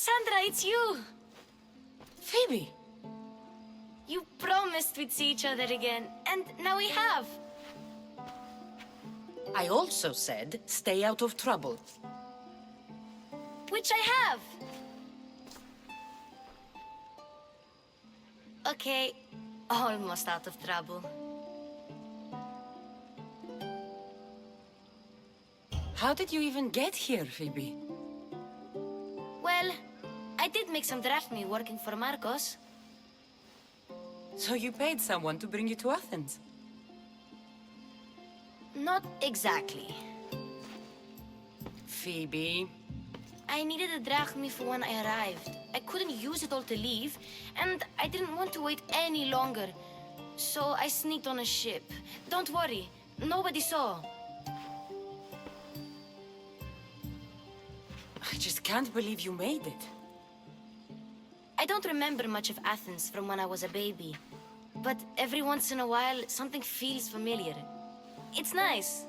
Cassandra, it's you! Phoebe! You promised we'd see each other again, and now we have. I also said, stay out of trouble. Which I have. Okay, almost out of trouble. How did you even get here, Phoebe? Well, I did make some drachmi working for Marcos. So you paid someone to bring you to Athens? Not exactly. Phoebe... I needed a drachmi for when I arrived. I couldn't use it all to leave, and I didn't want to wait any longer. So I sneaked on a ship. Don't worry, nobody saw. I just can't believe you made it. I don't remember much of Athens from when I was a baby. But every once in a while, something feels familiar. It's nice.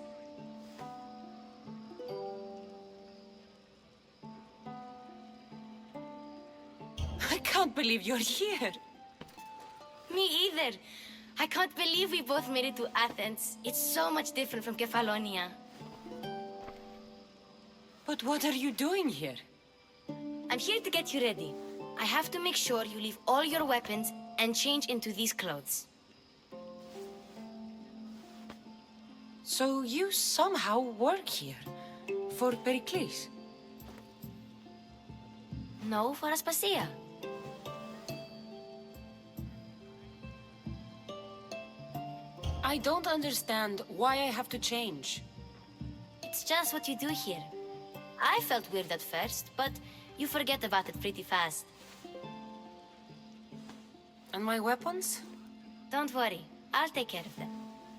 I can't believe you're here. Me either. I can't believe we both made it to Athens. It's so much different from Kefalonia. But what are you doing here? I'm here to get you ready. I have to make sure you leave all your weapons and change into these clothes. So you somehow work here? For Pericles? No, for Aspasia. I don't understand why I have to change. It's just what you do here. I felt weird at first, but you forget about it pretty fast. And my weapons? Don't worry, I'll take care of them.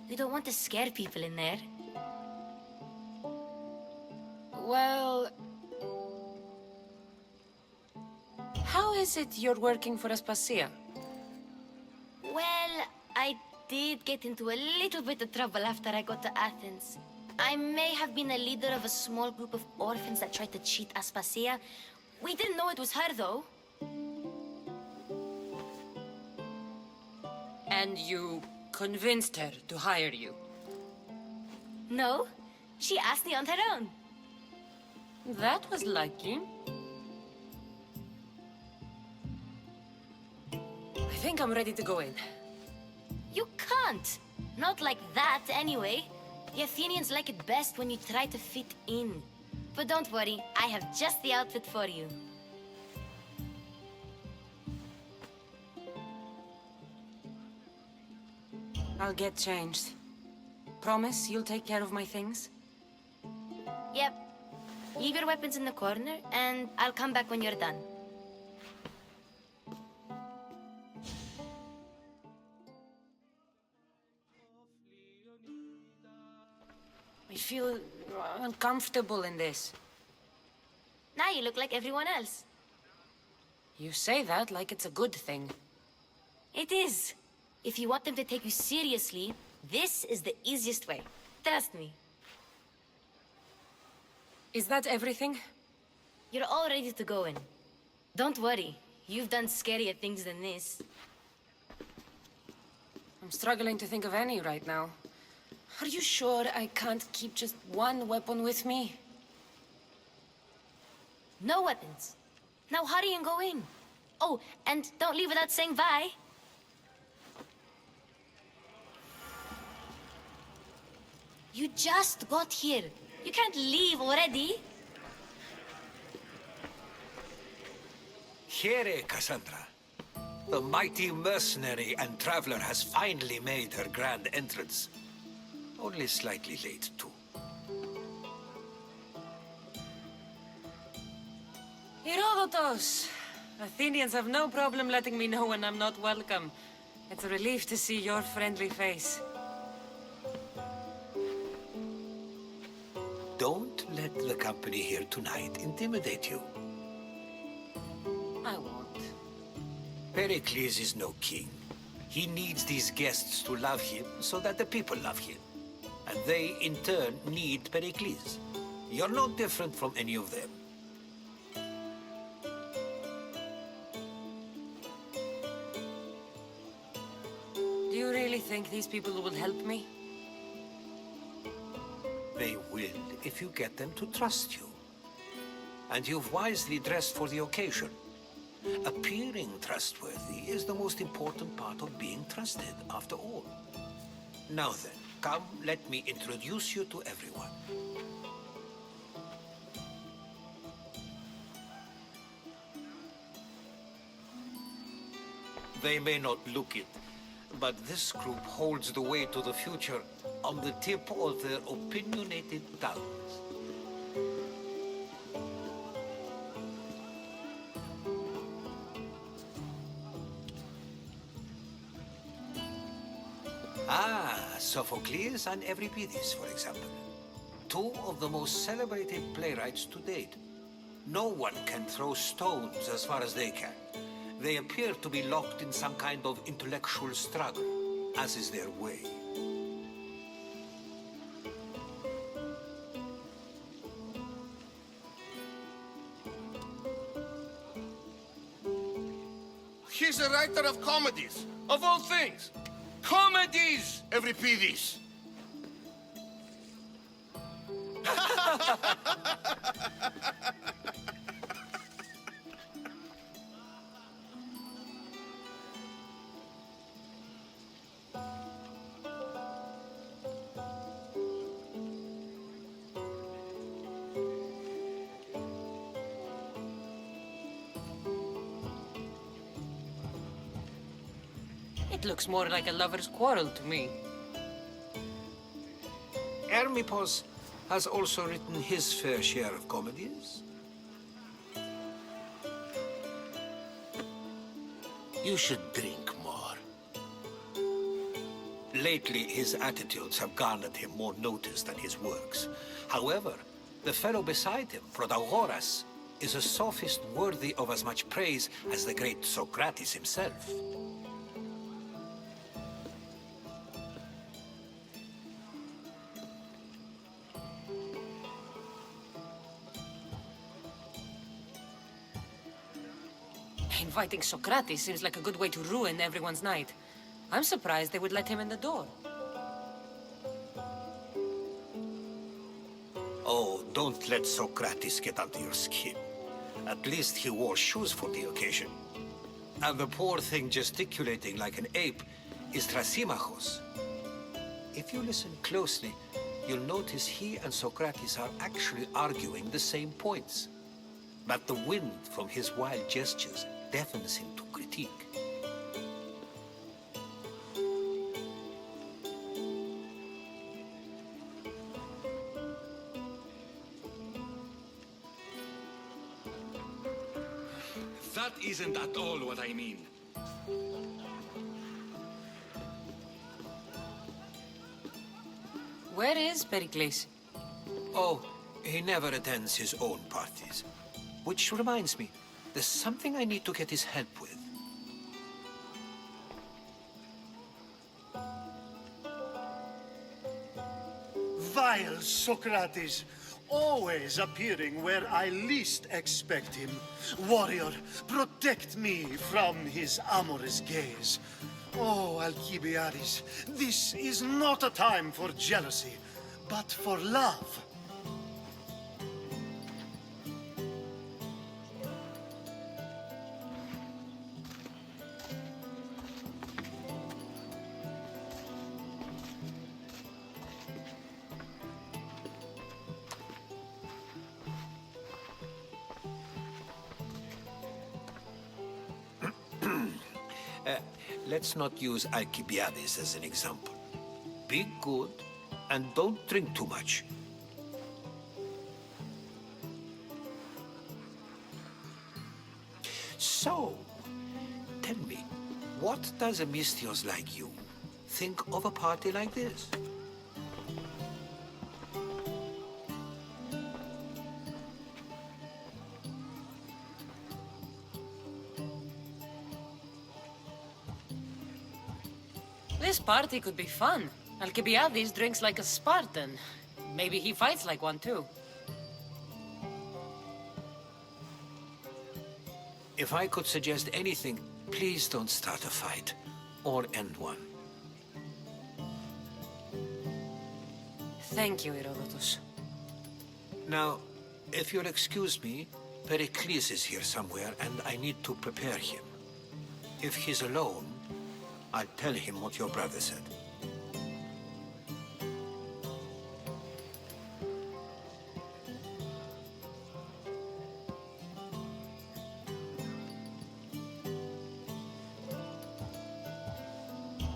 You don't want to scare people in there. Well... How is it you're working for Aspasia? Well, I did get into a little bit of trouble after I got to Athens. I may have been a leader of a small group of orphans that tried to cheat Aspasia. We didn't know it was her, though. And you convinced her to hire you? No, she asked me on her own. That was lucky. I think I'm ready to go in. You can't. Not like that, anyway. The Athenians like it best when you try to fit in. But don't worry, I have just the outfit for you. I'll get changed. Promise you'll take care of my things? Yep. Leave your weapons in the corner, and I'll come back when you're done. I feel uncomfortable in this. Now you look like everyone else. You say that like it's a good thing. It is. If you want them to take you seriously, this is the easiest way. Trust me. Is that everything? You're all ready to go in. Don't worry. You've done scarier things than this. I'm struggling to think of any right now. Are you sure I can't keep just one weapon with me? No weapons. Now hurry and go in. Oh, and don't leave without saying bye. You just got here. You can't leave already. Here, Cassandra. The mighty mercenary and traveler has finally made her grand entrance. Only slightly late, too. Herodotus! Athenians have no problem letting me know when I'm not welcome. It's a relief to see your friendly face. Don't let the company here tonight intimidate you. I won't. Pericles is no king. He needs these guests to love him so that the people love him. And they, in turn, need Pericles. You're no different from any of them. think these people will help me? They will if you get them to trust you. And you've wisely dressed for the occasion. Appearing trustworthy is the most important part of being trusted, after all. Now then, come, let me introduce you to everyone. They may not look it, but this group holds the way to the future on the tip of their opinionated tongues. Sophocles and Euripides, for example. Two of the most celebrated playwrights to date. No one can throw stones as far as they can. They appear to be locked in some kind of intellectual struggle, as is their way. He's a writer of comedies, of all things. Comedies, Euripides. It looks more like a lover's quarrel to me. Hermippos has also written his fair share of comedies. You should drink more. Lately, his attitudes have garnered him more notice than his works. However, the fellow beside him, Protagoras, is a sophist worthy of as much praise as the great Socrates himself. Inviting Socrates seems like a good way to ruin everyone's night. I'm surprised they would let him in the door. Oh, don't let Socrates get under your skin. At least he wore shoes for the occasion. And the poor thing gesticulating like an ape is Thrasymachos. If you listen closely, you'll notice he and Socrates are actually arguing the same points. But the wind from his wild gestures deafens him to critique. That isn't at all what I mean. Where is Pericles? Oh, he never attends his own parties. Which reminds me, there's something I need to get his help with. Vile Socrates, always appearing where I least expect him. Warrior, protect me from his amorous gaze. Oh, Alcibiades, this is not a time for jealousy, but for love. Let's not use Alcibiades as an example. Be good and don't drink too much. So, tell me, what does a Mystios like you think of a party like this? This party could be fun. Alcibiades drinks like a Spartan. Maybe he fights like one too. If I could suggest anything, please don't start a fight or end one. Thank you, Herodotus. Now, if you'll excuse me, Pericles is here somewhere, and I need to prepare him. If he's alone, I'll tell him what your brother said.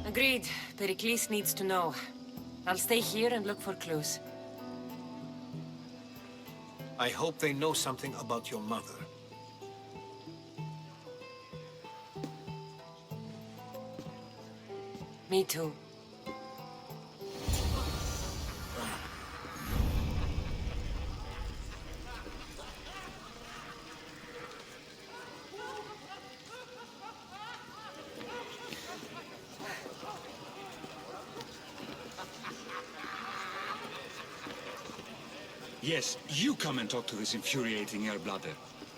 Agreed. Pericles needs to know. I'll stay here and look for clues. I hope they know something about your mother. Me too. Yes, you come and talk to this infuriating air-blooder.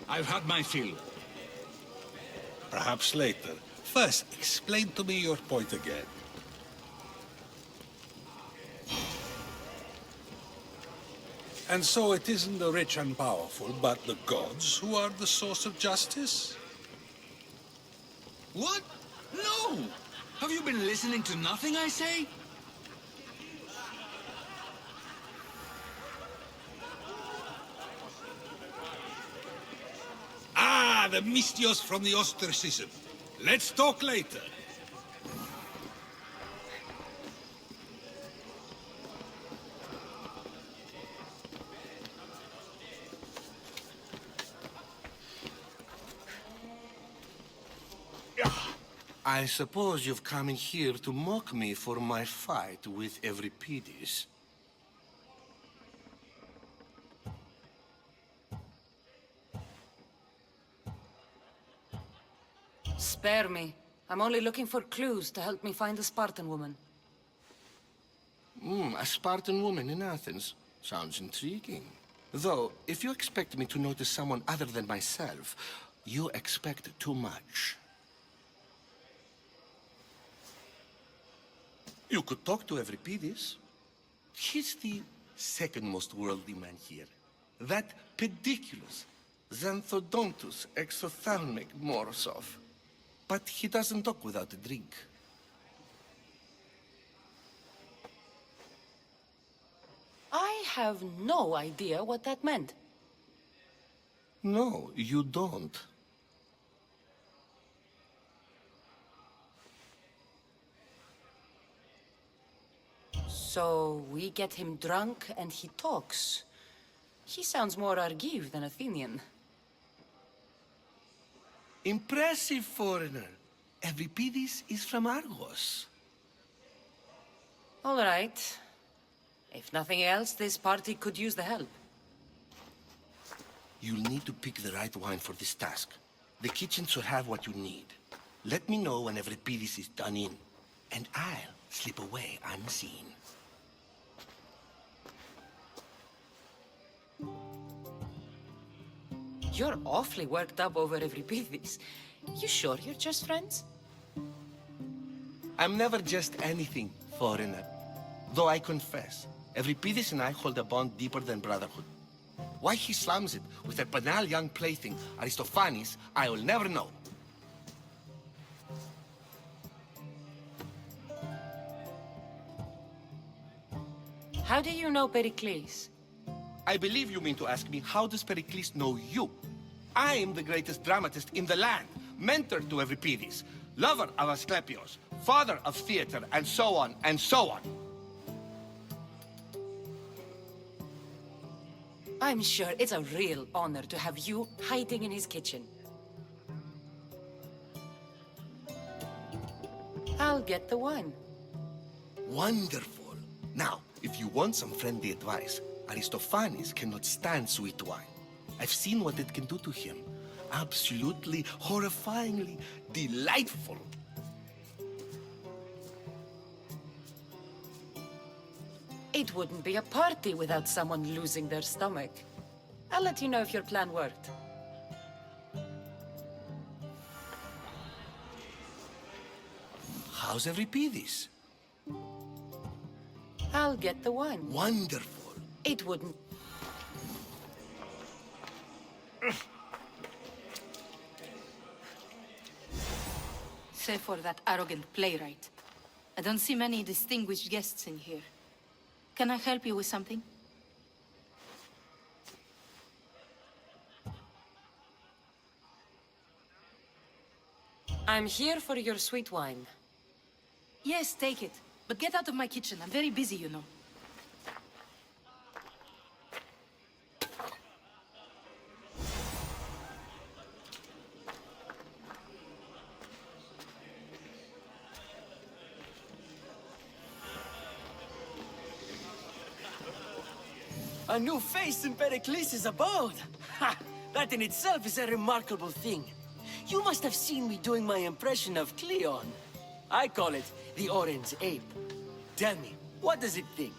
I've had my fill. Perhaps later. First, explain to me your point again. And so it isn't the rich and powerful, but the gods who are the source of justice? What? No! Have you been listening to nothing I say? Ah, the Mystios from the ostracism. Let's talk later. I suppose you've come in here to mock me for my fight with Euripides. Spare me. I'm only looking for clues to help me find the Spartan woman. A Spartan woman in Athens. Sounds intriguing. Though, if you expect me to notice someone other than myself, you expect too much. You could talk to Euripides. He's the second most worldly man here. That pediculous, xanthodontus exophthalmic Morosov. But he doesn't talk without a drink. I have no idea what that meant. No, you don't. So we get him drunk and he talks. He sounds more Argive than Athenian. Impressive, foreigner. Euripides is from Argos. All right. If nothing else, this party could use the help. You'll need to pick the right wine for this task. The kitchen should have what you need. Let me know when Euripides is done in, and I'll slip away unseen. You're awfully worked up over Euripides. You sure you're just friends? I'm never just anything, foreigner. Though I confess, Euripides and I hold a bond deeper than brotherhood. Why he slams it with a banal young plaything, Aristophanes, I will never know. How do you know Pericles? I believe you mean to ask me, how does Pericles know you? I am the greatest dramatist in the land, mentor to Euripides, lover of Asclepios, father of theater, and so on, and so on. I'm sure it's a real honor to have you hiding in his kitchen. I'll get the wine. Wonderful. Now, if you want some friendly advice, Aristophanes cannot stand sweet wine. I've seen what it can do to him. Absolutely, horrifyingly delightful. It wouldn't be a party without someone losing their stomach. I'll let you know if your plan worked. How's Euripides? I'll I'll get the wine. Wonderful. It wouldn't... Save for that arrogant playwright. I don't see many distinguished guests in here. Can I help you with something? I'm here for your sweet wine. Yes, take it. But get out of my kitchen. I'm very busy, you know. A new face in Pericles' abode! Ha! That in itself is a remarkable thing. You must have seen me doing my impression of Cleon. I call it the Orange Ape. Tell me, what does it think?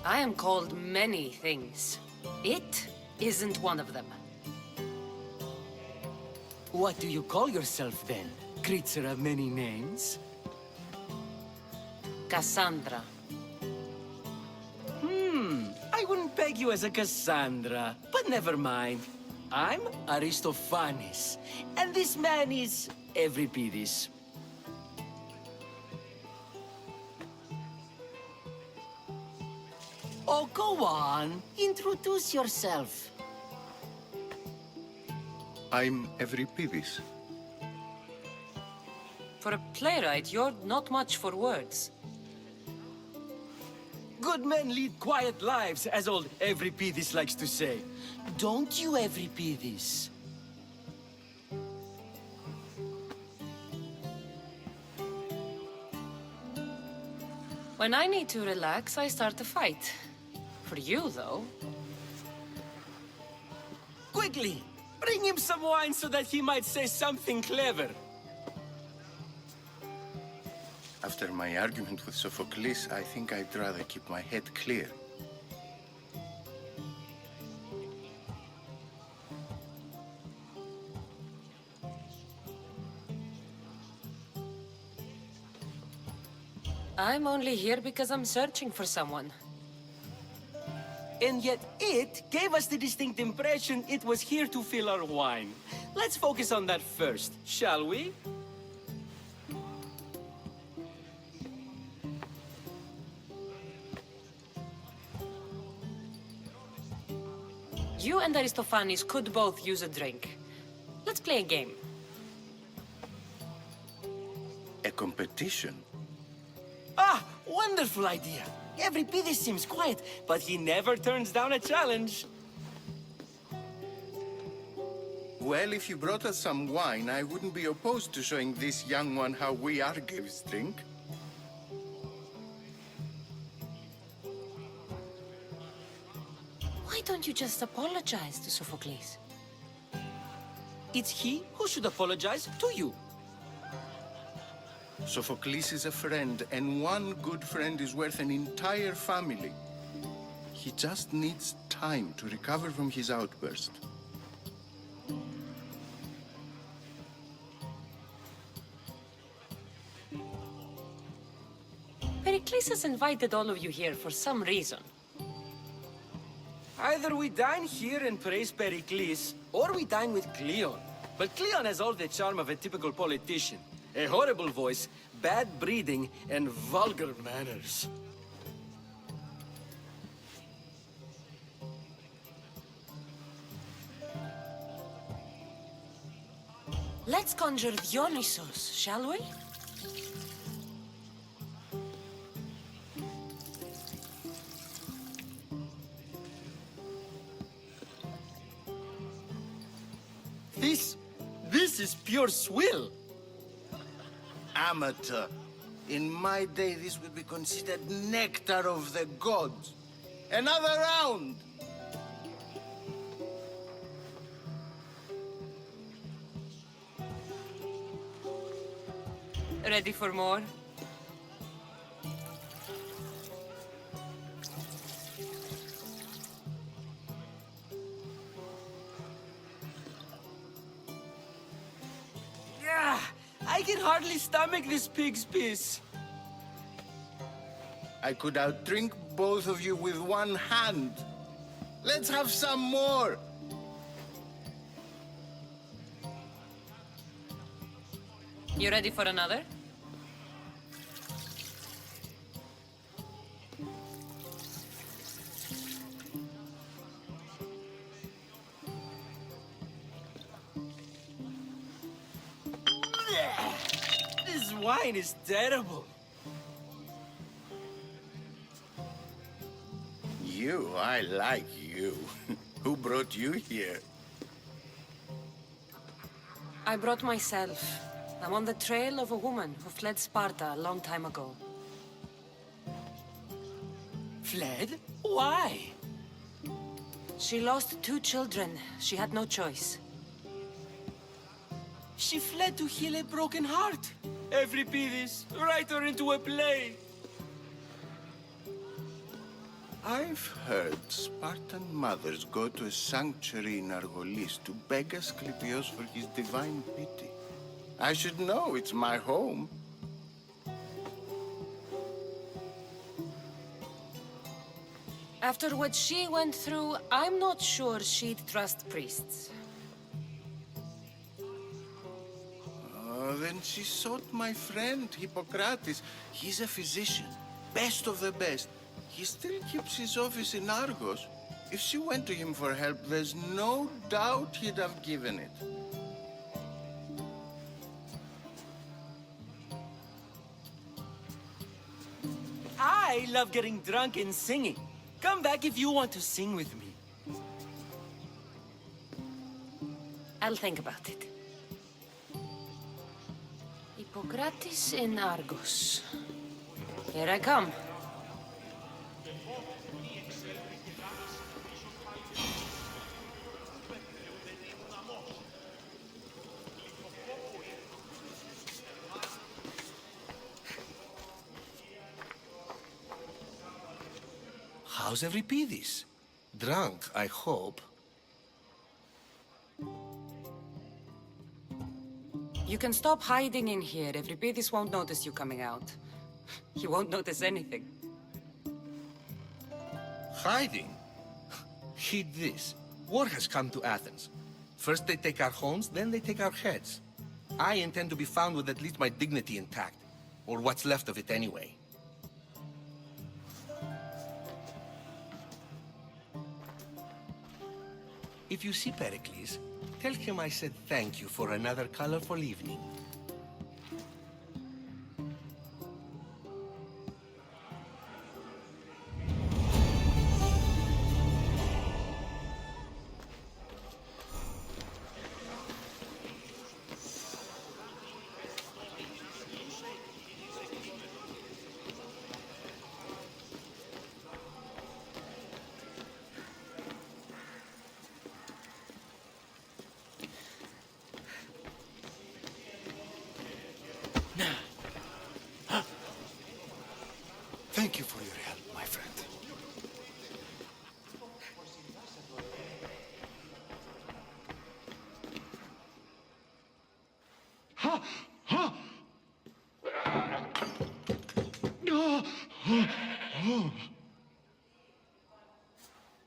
I am called many things. It isn't one of them. What do you call yourself then? Creature of many names? Cassandra. I wouldn't peg you as a Cassandra, but never mind. I'm Aristophanes, and this man is Euripides. Oh, go on. Introduce yourself. I'm Euripides. For a playwright, you're not much for words. Good men lead quiet lives, as old Euripides likes to say. Don't you, Euripides? When I need to relax, I start a fight. For you, though. Quickly, bring him some wine so that he might say something clever. After my argument with Sophocles, I think I'd rather keep my head clear. I'm only here because I'm searching for someone. And yet it gave us the distinct impression it was here to fill our wine. Let's focus on that first, shall we? You and Aristophanes could both use a drink. Let's play a game. A competition? Ah, wonderful idea. Euripides seems quiet, but he never turns down a challenge. Well, if you brought us some wine, I wouldn't be opposed to showing this young one how we Argives drink. Why don't you just apologize to Sophocles? It's he who should apologize to you. Sophocles is a friend, and one good friend is worth an entire family. He just needs time to recover from his outburst. Pericles has invited all of you here for some reason. Either we dine here and praise Pericles, or we dine with Cleon. But Cleon has all the charm of a typical politician. A horrible voice, bad breeding, and vulgar manners. Let's conjure Dionysos, shall we? This is pure swill. Amateur. In my day, this would be considered nectar of the gods. Another round! Ready for more? I can hardly stomach this pig's piss. I could outdrink both of you with one hand. Let's have some more. You ready for another? This wine is terrible. I like you. Who brought you here? I brought myself. I'm on the trail of a woman who fled Sparta a long time ago. Fled? Why? She lost 2 children. She had no choice. She fled to heal a broken heart. Euripides, write her into a play. I've heard Spartan mothers go to a sanctuary in Argolis to beg Asclepios for his divine pity. I should know, it's my home. After what she went through, I'm not sure she'd trust priests. Then she sought my friend, Hippocrates. He's a physician, best of the best. He still keeps his office in Argos. If she went to him for help, there's no doubt he'd have given it. I love getting drunk and singing. Come back if you want to sing with me. I'll think about it. Hippocrates in Argos. Here I come. How's Euripides? Drunk, I hope. You can stop hiding in here. Euripides won't notice you coming out. He won't notice anything. Hiding? Heed this. War has come to Athens. First they take our homes, then they take our heads. I intend to be found with at least my dignity intact. Or what's left of it anyway. If you see Pericles, tell him I said thank you for another colorful evening. Thank you for your help, my friend.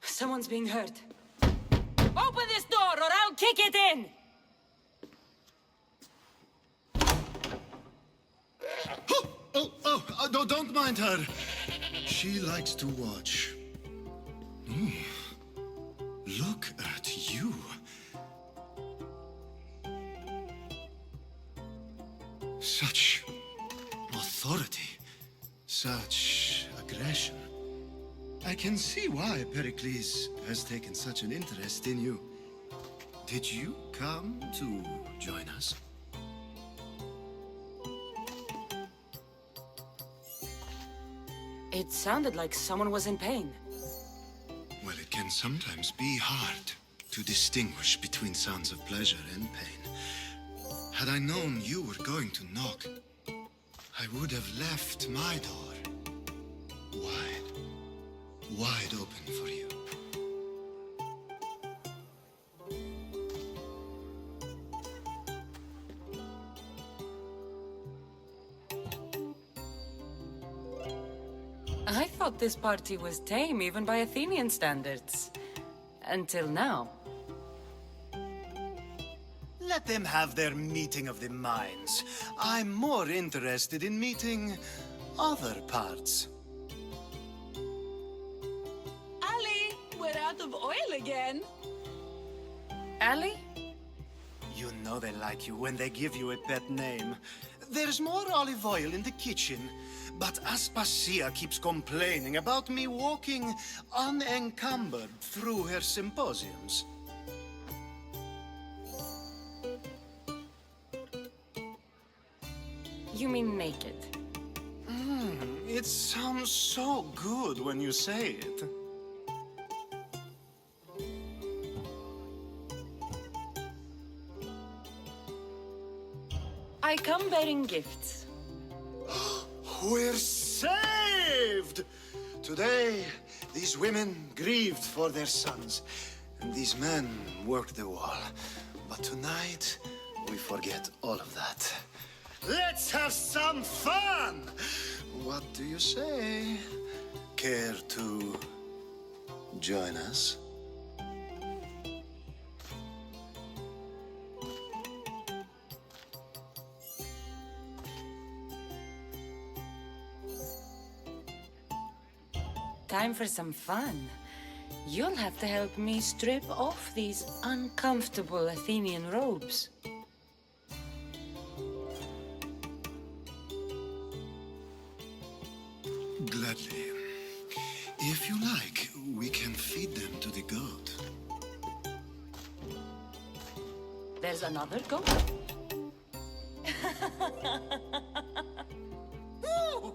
Someone's being hurt. Open this door or I'll kick it in! No, don't mind her. She likes to watch. Look at you. Such authority. Such aggression. I can see why Pericles has taken such an interest in you. Did you come to join us? It sounded like someone was in pain. Well, it can sometimes be hard to distinguish between sounds of pleasure and pain. Had I known you were going to knock, I would have left my door wide open for you. thought this party was tame even by Athenian standards. Until now. Let them have their meeting of the minds. I'm more interested in meeting other parts. Ali, we're out of oil again. Ali? You know they like you when they give you a pet name. There's more olive oil in the kitchen, but Aspasia keeps complaining about me walking unencumbered through her symposiums. You mean naked? It sounds so good when you say it. I come bearing gifts. We're saved! Today, these women grieved for their sons, and these men worked the wall. But tonight, we forget all of that. Let's have some fun! What do you say? Care to join us? Time for some fun. You'll have to help me strip off these uncomfortable Athenian robes. Gladly. If you like, we can feed them to the goat. There's another goat? Ooh.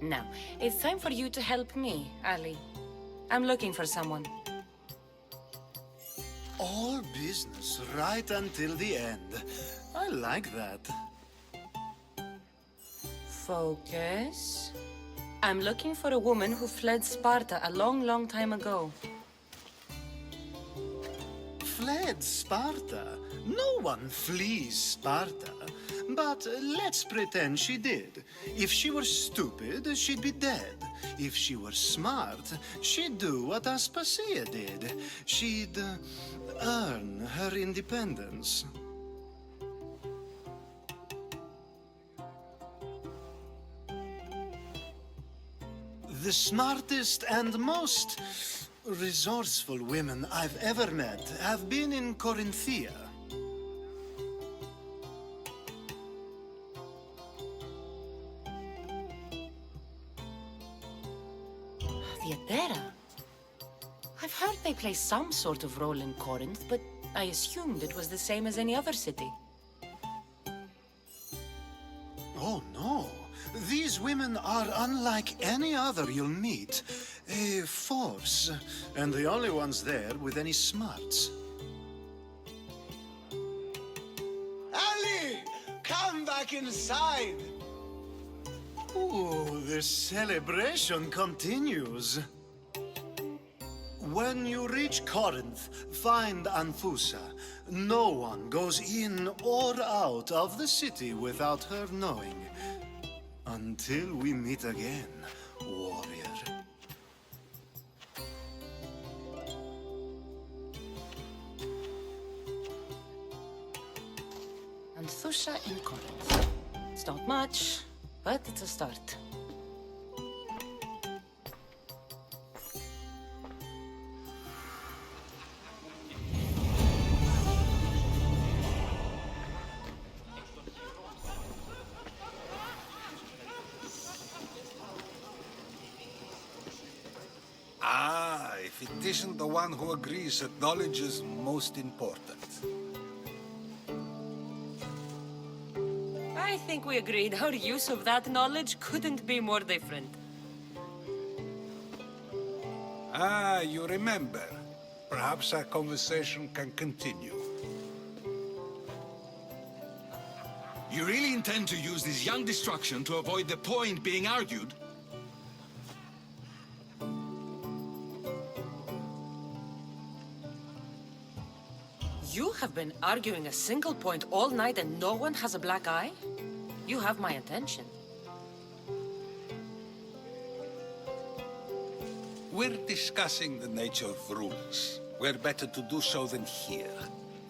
Now, it's time for you to help me, Ali. I'm looking for someone. All business right until the end. I like that. Focus. I'm looking for a woman who fled Sparta a long, long time ago. Fled Sparta? No one flees Sparta. But let's pretend she did. If she were stupid, she'd be dead. If she were smart, she'd do what Aspasia did. She'd earn her independence. The smartest and most resourceful women I've ever met have been in Corinthia. Theatera? I've heard they play some sort of role in Corinth, but I assumed it was the same as any other city. Oh, no. These women are unlike any other you'll meet. A force, and the only ones there with any smarts. Ali! Come back inside! Ooh, the celebration continues. When you reach Corinth, find Anfusa. No one goes in or out of the city without her knowing. Until we meet again, warrior. Anthusha in Corinth. It's not much, but it's a start. If it isn't the one who agrees that knowledge is most important. I think we agreed our use of that knowledge couldn't be more different. You remember. Perhaps our conversation can continue. You really intend to use this young destruction to avoid the point being argued? You have been arguing a single point all night and no one has a black eye? You have my attention. We're discussing the nature of rulers. Where better to do so than here?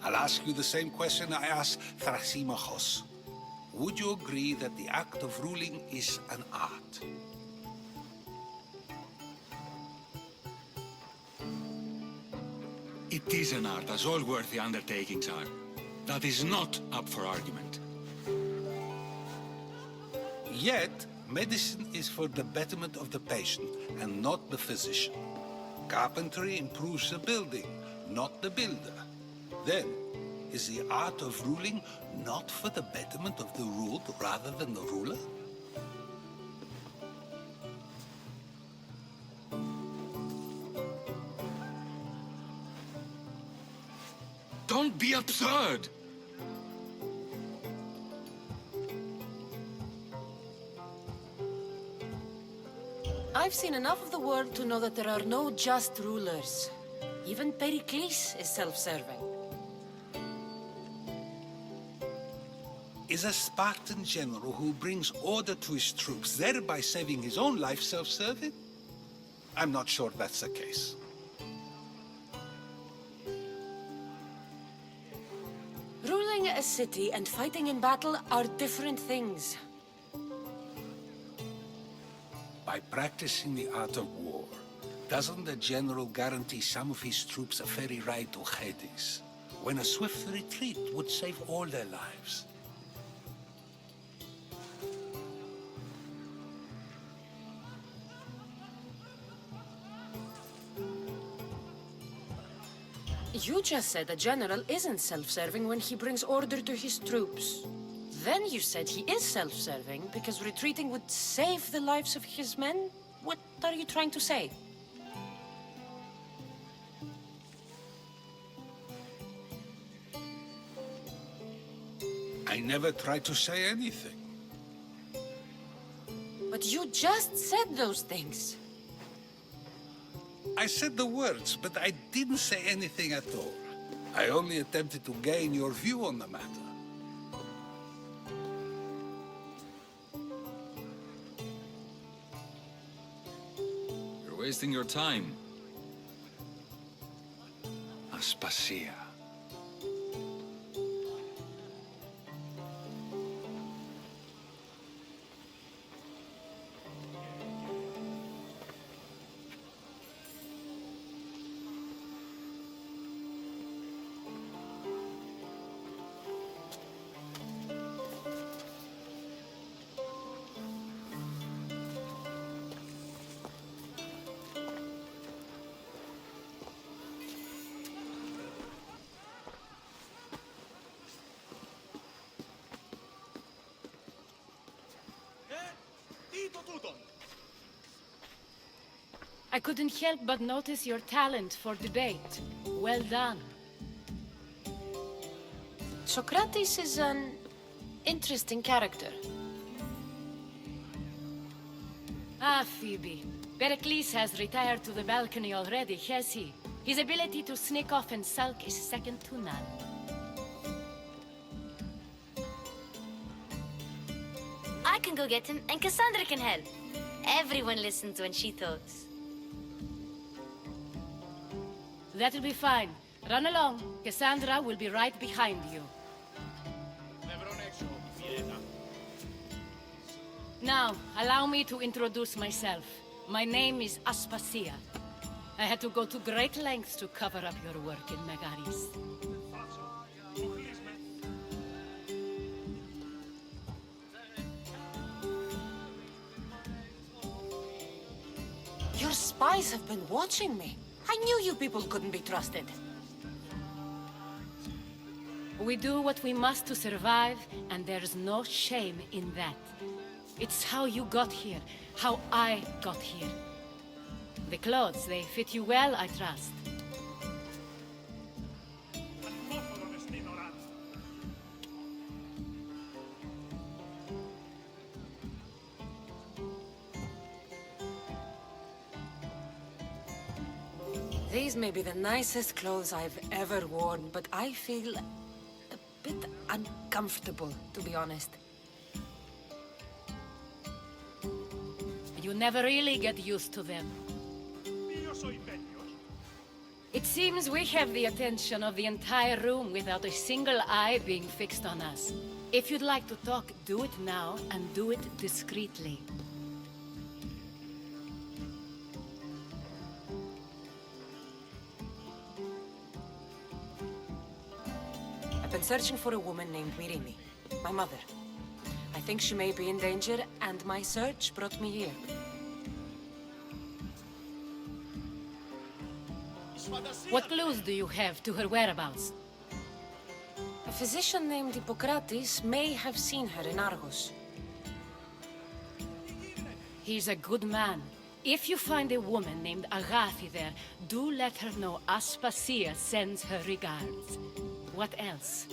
I'll ask you the same question I asked Thrasymachos. Would you agree that the act of ruling is an art? It is an art, as all worthy undertakings are. That is not up for argument. Yet, medicine is for the betterment of the patient and not the physician. Carpentry improves the building, not the builder. Then, is the art of ruling not for the betterment of the ruled rather than the ruler? Don't be absurd! I've seen enough of the world to know that there are no just rulers. Even Pericles is self-serving. Is a Spartan general who brings order to his troops, thereby saving his own life, self-serving? I'm not sure that's the case. Ruling a city and fighting in battle are different things. By practicing the art of war, doesn't the general guarantee some of his troops a ferry ride to Hades, when a swift retreat would save all their lives? You just said a general isn't self-serving when he brings order to his troops. Then you said he is self-serving because retreating would save the lives of his men? What are you trying to say? I never tried to say anything. But you just said those things. I said the words, but I didn't say anything at all. I only attempted to gain your view on the matter. You're wasting your time. Aspasia. I couldn't help but notice your talent for debate. Well done. Socrates is an interesting character. Ah, Phoebe. Pericles has retired to the balcony already, has he? His ability to sneak off and sulk is second to none. I can go get him, and Cassandra can help. Everyone listens when she talks. That'll be fine. Run along. Cassandra will be right behind you. Now, allow me to introduce myself. My name is Aspasia. I had to go to great lengths to cover up your work in Megaris. Your spies have been watching me. I knew you people couldn't be trusted. We do what we must to survive, and there's no shame in that. It's how you got here, how I got here. The clothes, they fit you well, I trust. These may be the nicest clothes I've ever worn, but I feel a bit uncomfortable, to be honest. You never really get used to them. It seems we have the attention of the entire room without a single eye being fixed on us. If you'd like to talk, do it now, and do it discreetly. I've been searching for a woman named Mirini, my mother. I think she may be in danger, and my search brought me here. What clues do you have to her whereabouts? A physician named Hippocrates may have seen her in Argos. He's a good man. If you find a woman named Agathi there, do let her know Aspasia sends her regards. What else?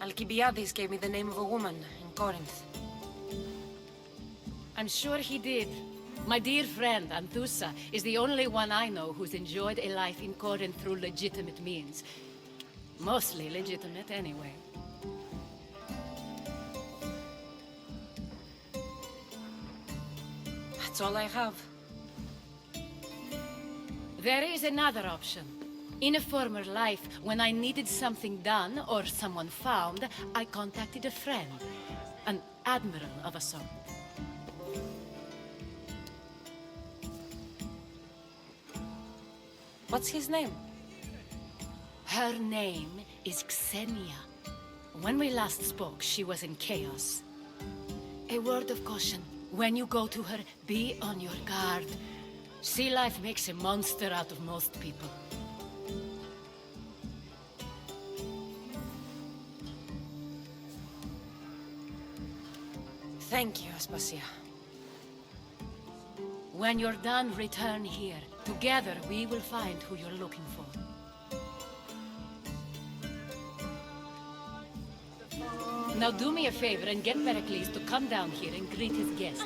Alcibiades gave me the name of a woman in Corinth. I'm sure he did. My dear friend, Anthusa, is the only one I know who's enjoyed a life in Corinth through legitimate means. Mostly legitimate, anyway. That's all I have. There is another option. In a former life, when I needed something done or someone found, I contacted a friend. An admiral of a sort. What's his name? Her name is Xenia. When we last spoke, she was in chaos. A word of caution. When you go to her, be on your guard. Sea life makes a monster out of most people. Thank you, Aspasia. When you're done, return here. Together, we will find who you're looking for. Now do me a favor and get Pericles to come down here and greet his guests.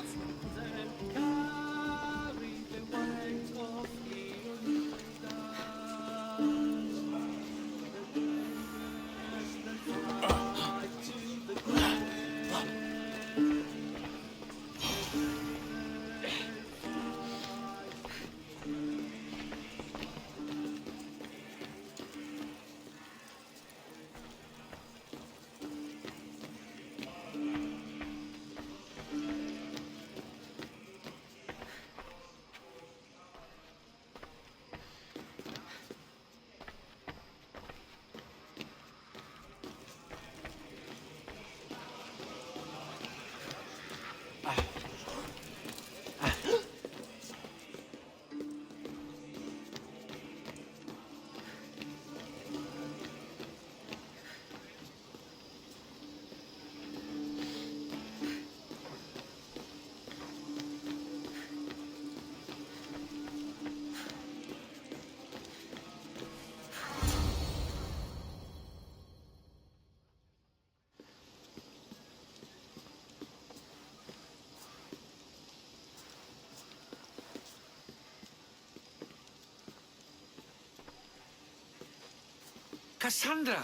Cassandra!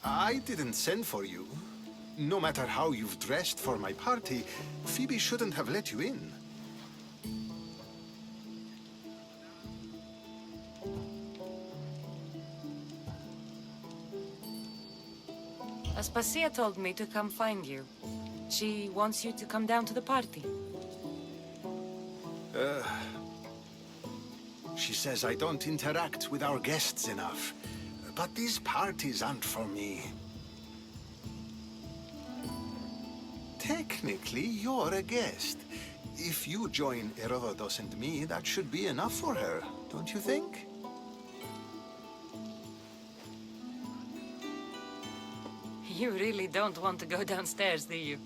I didn't send for you. No matter how you've dressed for my party, Phoebe shouldn't have let you in. Aspasia told me to come find you. She wants you to come down to the party. She says I don't interact with our guests enough. But these parties aren't for me. Technically, you're a guest. If you join Herodotus and me, that should be enough for her, don't you think? You really don't want to go downstairs, do you?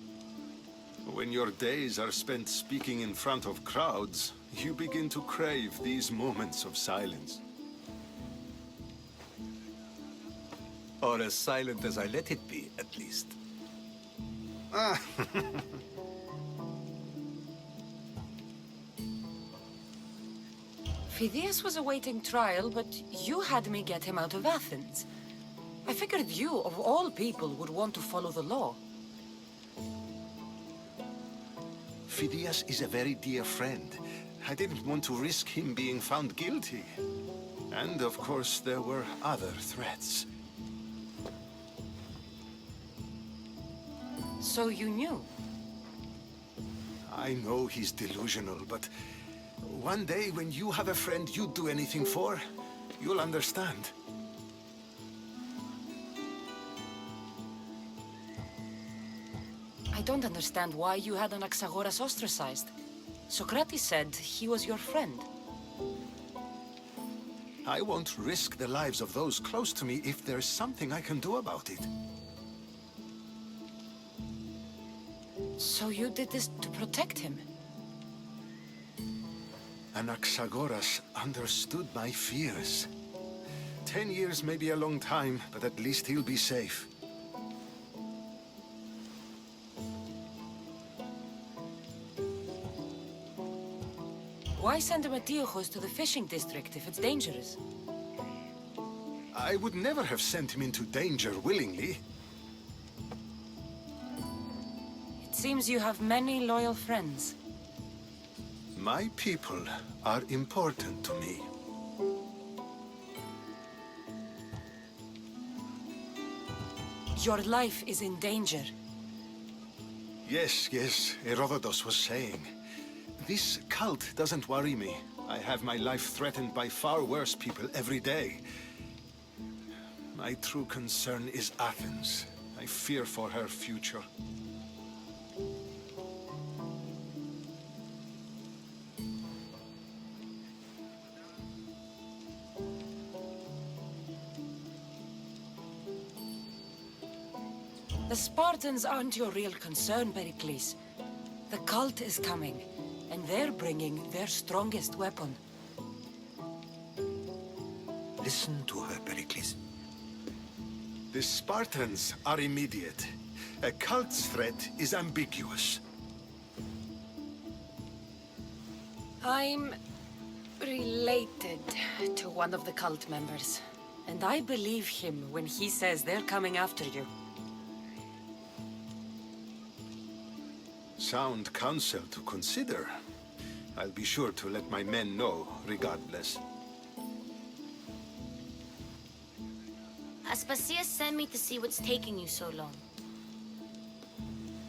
When your days are spent speaking in front of crowds, you begin to crave these moments of silence. Or as silent as I let it be, at least. Phidias was awaiting trial, but you had me get him out of Athens. I figured you, of all people, would want to follow the law. Phidias is a very dear friend. I didn't want to risk him being found guilty. And, of course, there were other threats. So you knew? I know he's delusional, but one day when you have a friend you'd do anything for, you'll understand. I don't understand why you had Anaxagoras ostracized. Socrates said he was your friend. I won't risk the lives of those close to me if there's something I can do about it. So you did this to protect him? Anaxagoras understood my fears. 10 years may be a long time, but at least he'll be safe. Why send Antiochos to the fishing district if it's dangerous? I would never have sent him into danger willingly. It seems you have many loyal friends. My people are important to me. Your life is in danger. Yes, Herodotus was saying. This cult doesn't worry me. I have my life threatened by far worse people every day. My true concern is Athens. I fear for her future. The Spartans aren't your real concern, Pericles. The cult is coming, and they're bringing their strongest weapon. Listen to her, Pericles. The Spartans are immediate. A cult's threat is ambiguous. I'm related to one of the cult members, and I believe him when he says they're coming after you. Sound counsel to consider. I'll be sure to let my men know, regardless. Aspasia sent me to see what's taking you so long.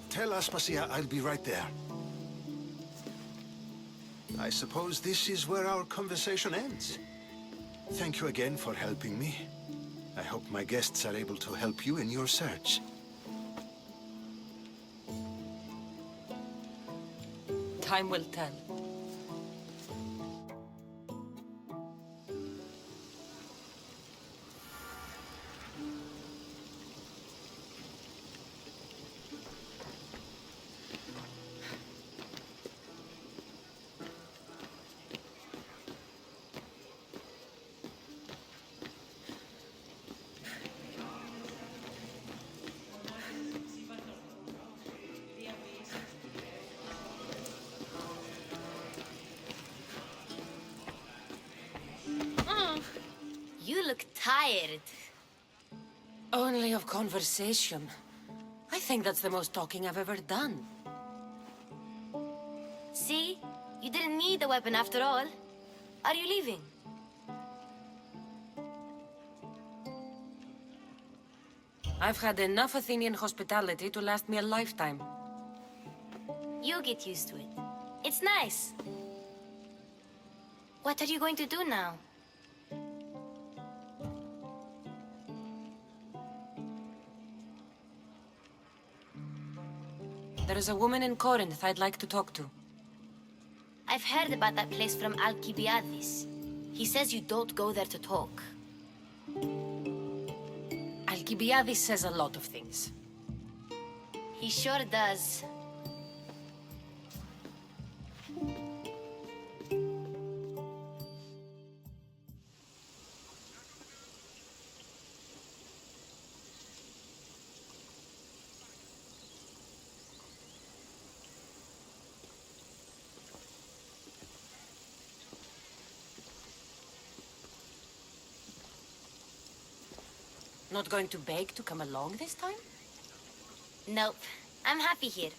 Tell Aspasia I'll be right there. I suppose this is where our conversation ends. Thank you again for helping me. I hope my guests are able to help you in your search. Time will tell. You look tired. Only of conversation. I think that's the most talking I've ever done. See? You didn't need the weapon after all. Are you leaving? I've had enough Athenian hospitality to last me a lifetime. You get used to it. It's nice. What are you going to do now? There is a woman in Corinth I'd like to talk to. I've heard about that place from Alcibiades. He says you don't go there to talk. Alcibiades says a lot of things. He sure does. Not going to beg to come along this time? Nope. I'm happy here.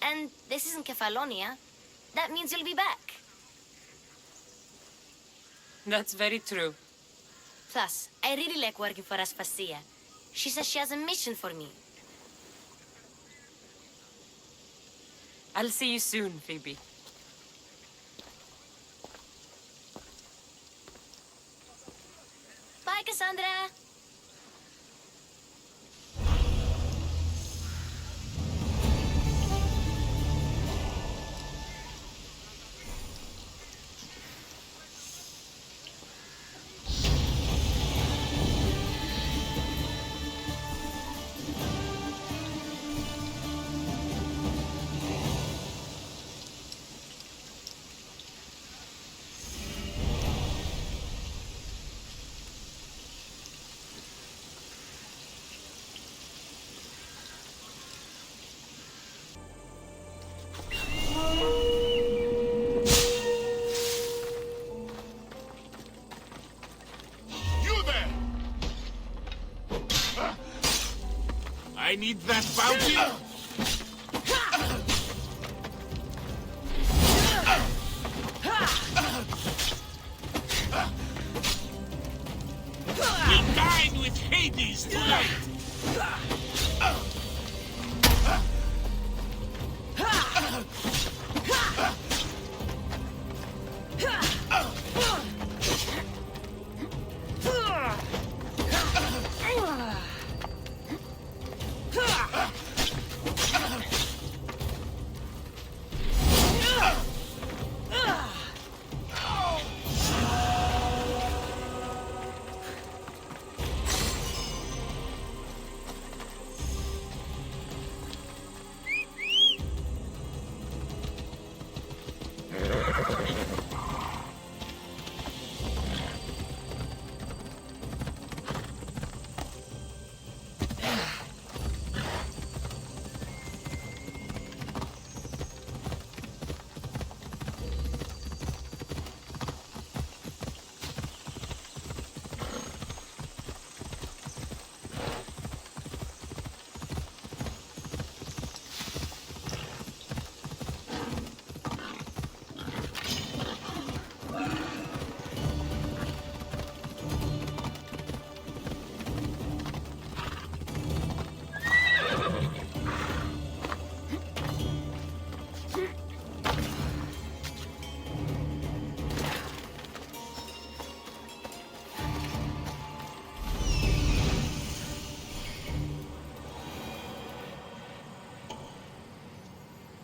And this isn't Kefalonia. That means you'll be back. That's very true. Plus, I really like working for Aspasia. She says she has a mission for me. I'll see you soon, Phoebe. Bye, Cassandra! I need that bounty! We'll dine with Hades tonight!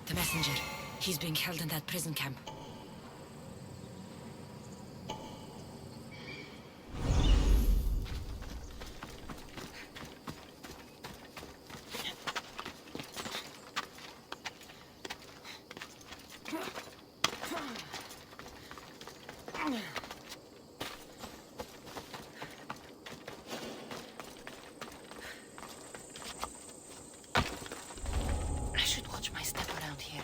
The messenger. He's being held in that prison camp. I should watch my step around here.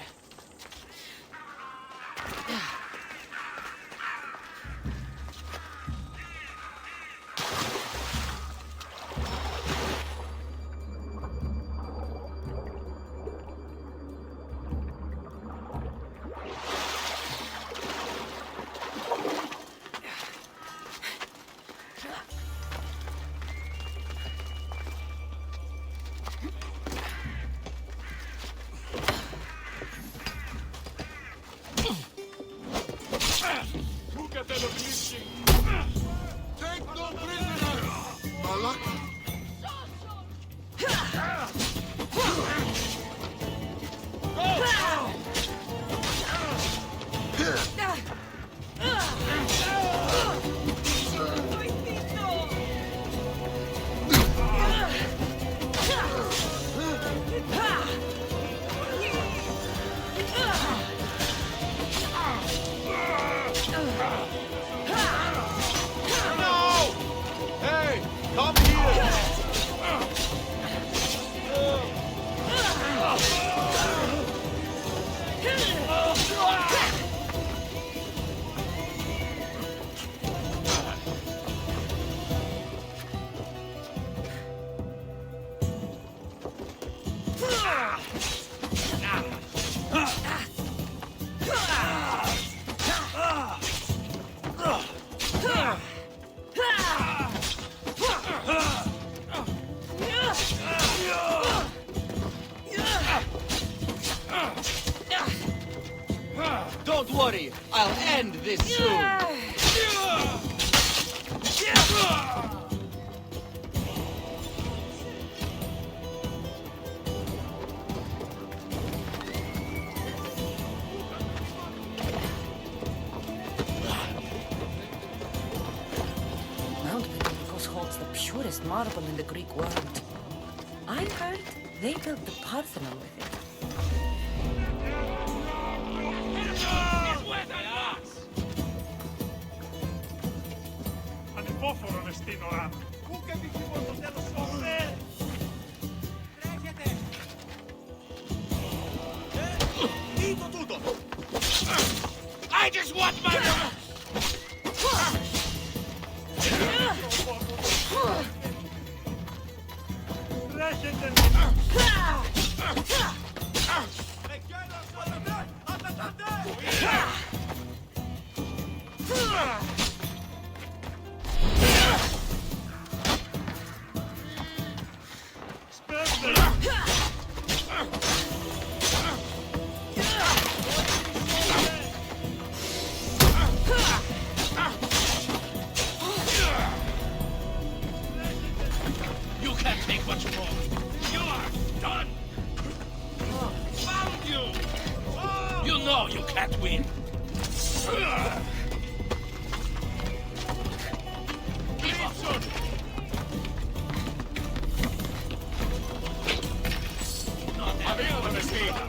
Take no prisoner! Malak? Hey, come here! worry. I'll end this soon. Mount Vesuvius holds the purest marble in the Greek world. I heard they built the Parthenon with it. Ανυπόφορο μες στην ώρα. Πού και τι χειμώνα το τέλος σώσε. Τρέχετε. Τι το τούτο. I just want my... Τρέχετε. You can't take much more. You are done. Found you. You know you can't win. Crimson. Aveva vestito.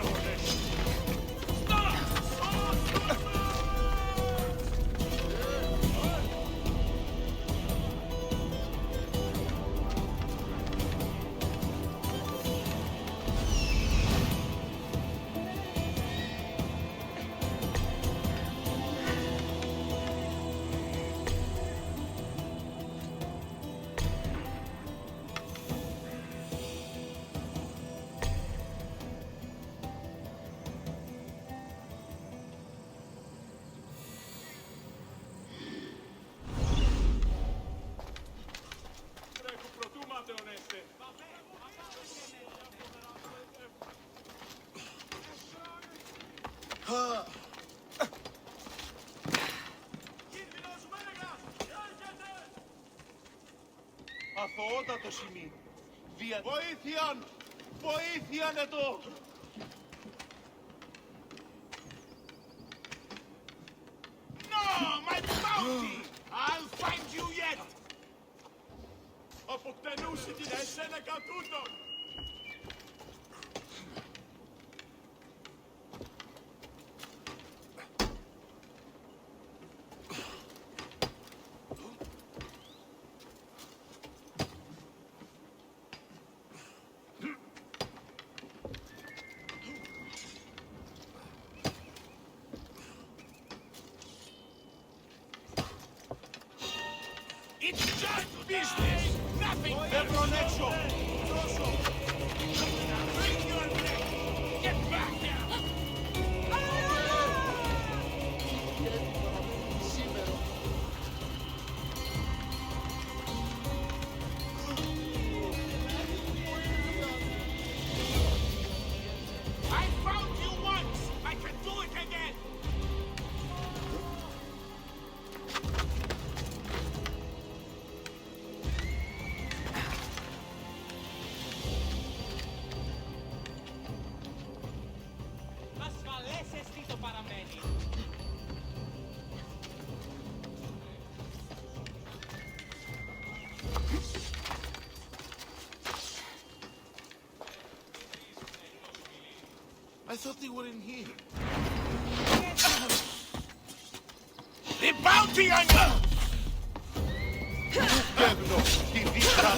Αθωότατο σημείο. Βοήθειαν! Βοήθειαν εδώ! No, my bounty! I'll find you yet! Αποκτενούσε την εσένα κατούτον! It's just business! Nothing! Everyone έξω! Break your neck! Get back now! I found you once! I can do it again! I thought they were in here. The bounty hunter! Devno, di vita!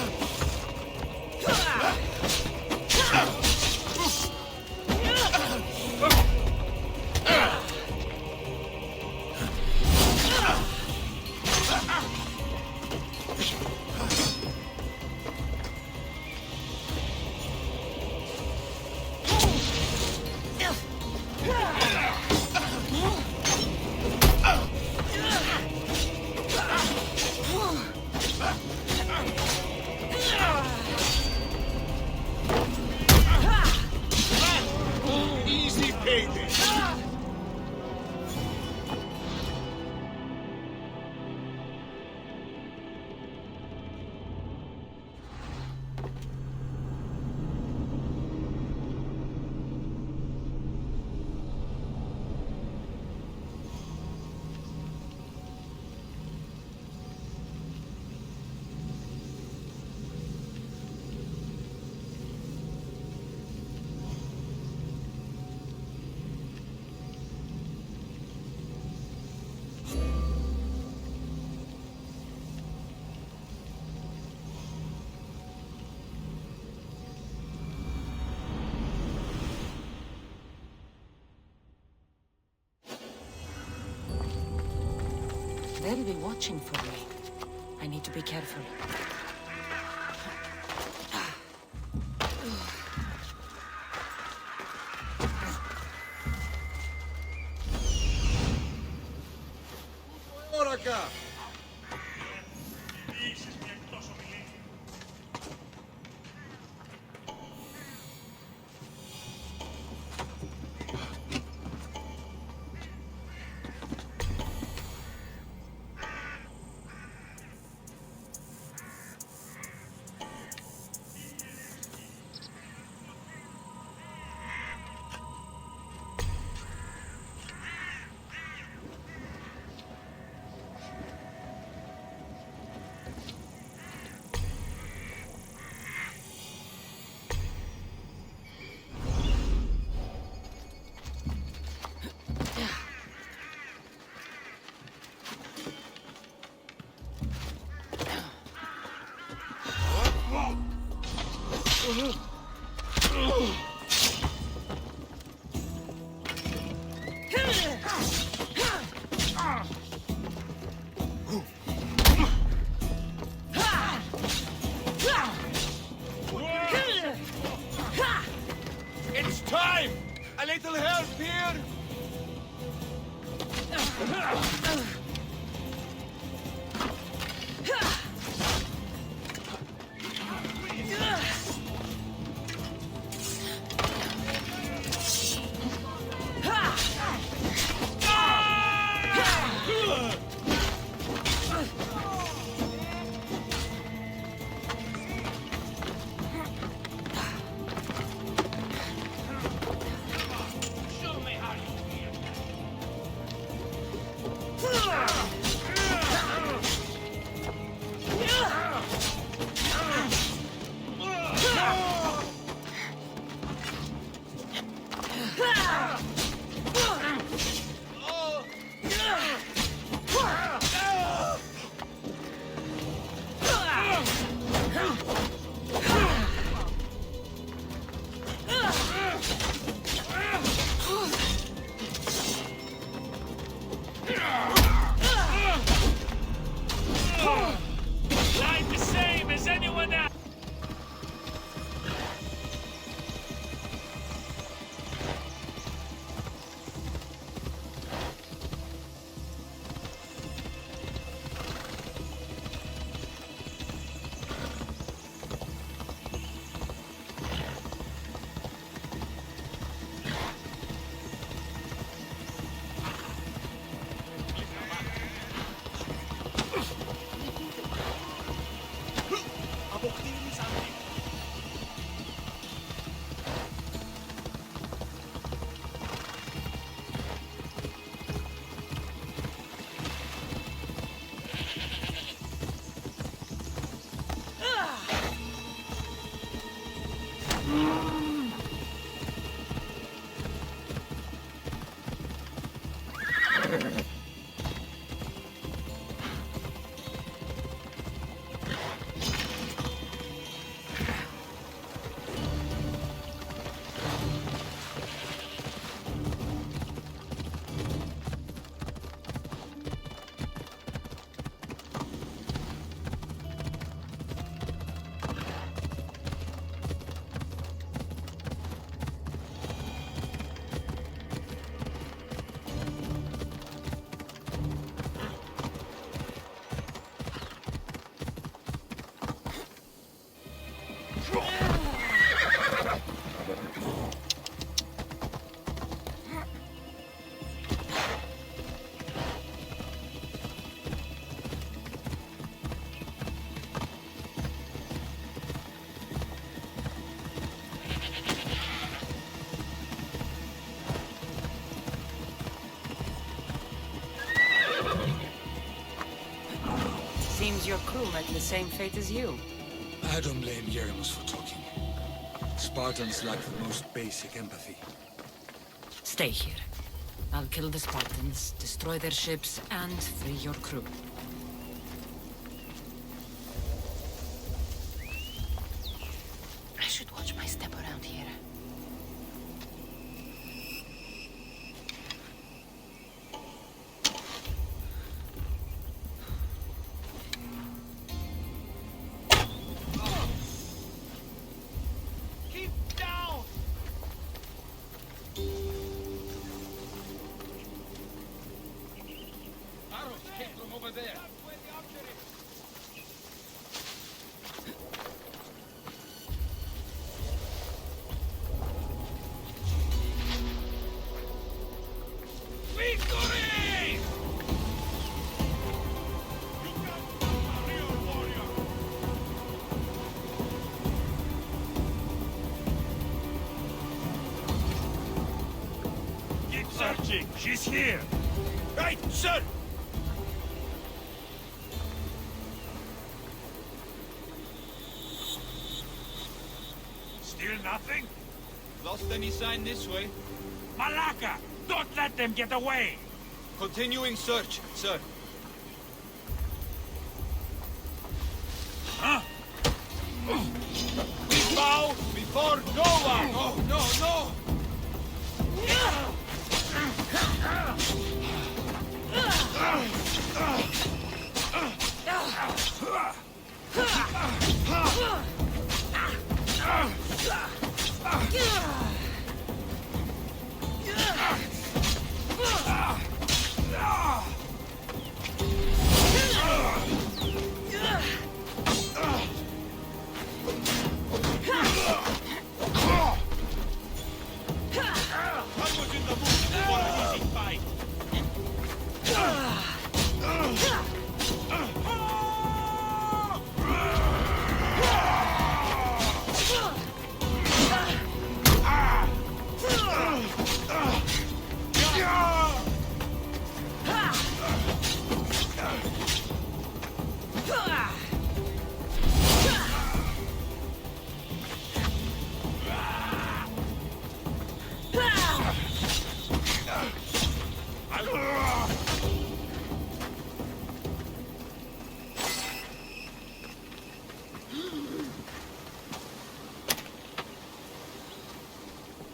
They'll be watching for me. I need to be careful. It's time! A little help here! Like the same as anyone else! Seems your crew met the same fate as you. I don't blame Yeremus for talking. Spartans lack the most basic empathy. Stay here. I'll kill the Spartans, destroy their ships, and free your crew. I should watch my step around here. over there. Victory! You can stop a real warrior! Keep searching! She's here! Right, sir! Still nothing? Lost any sign this way? Malaka! Don't let them get away! Continuing search, sir. Huh? We bow before no one! Oh, no, no! I was in the mood for an easy fight!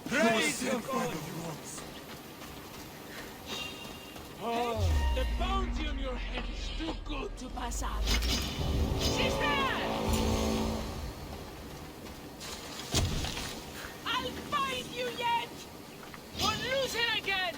Praise the God! Oh, the bounty on your head is too good to pass up. She's there! I'll find you yet! Or lose it again!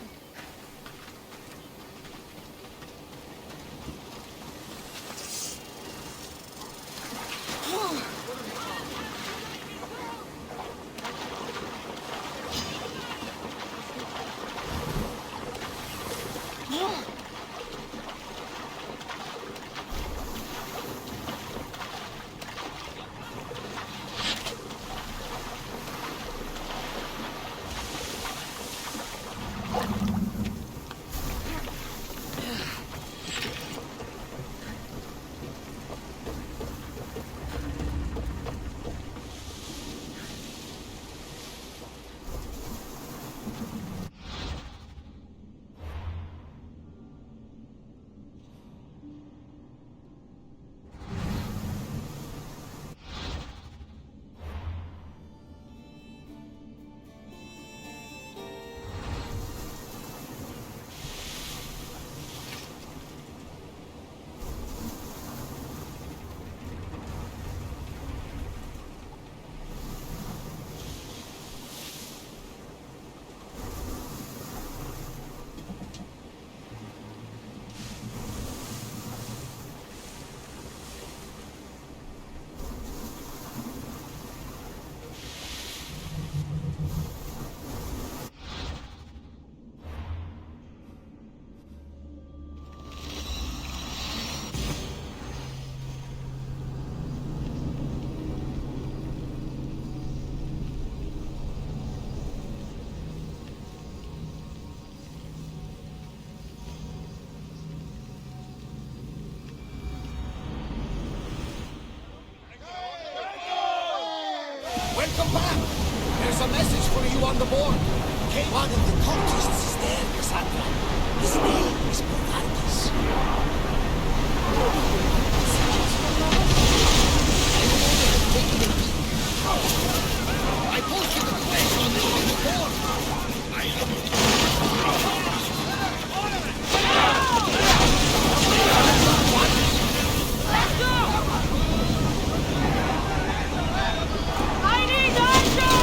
Welcome back! There's a message for you on the board. One of the cultists is there, Cassandra. His name is Bernardus. I posted the quest on the board. I I need action!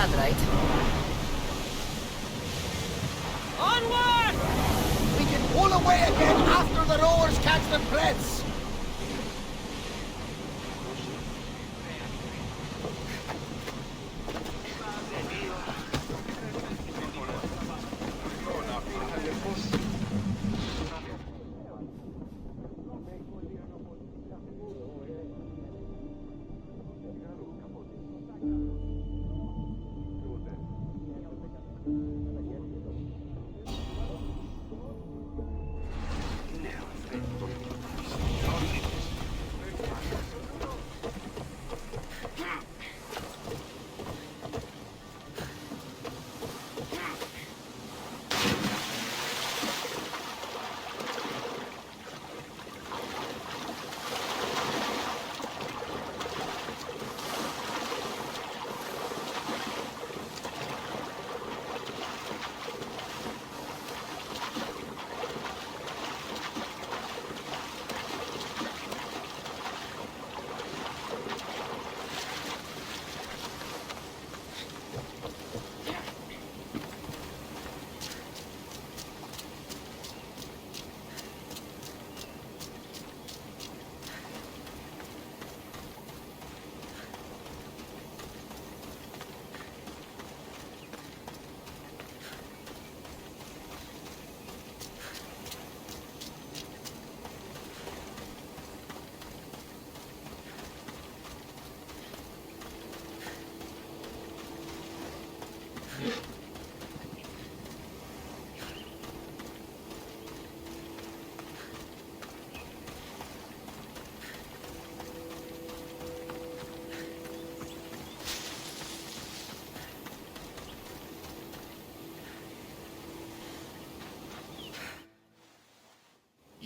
that right. Onward! We can pull away again after the rowers catch their breaths.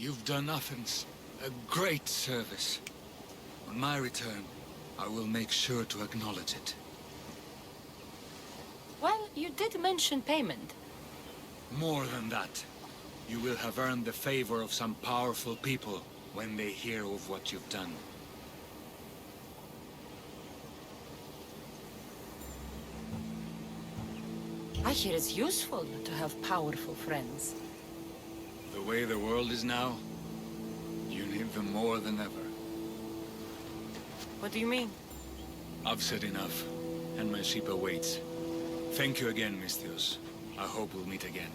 You've done Athens a great service. On my return, I will make sure to acknowledge it. Well, you did mention payment. More than that, you will have earned the favor of some powerful people when they hear of what you've done. I hear it's useful to have powerful friends. The way the world is now, you need them more than ever. What do you mean? I've said enough, and my ship awaits. Thank you again, Misthios. I hope we'll meet again.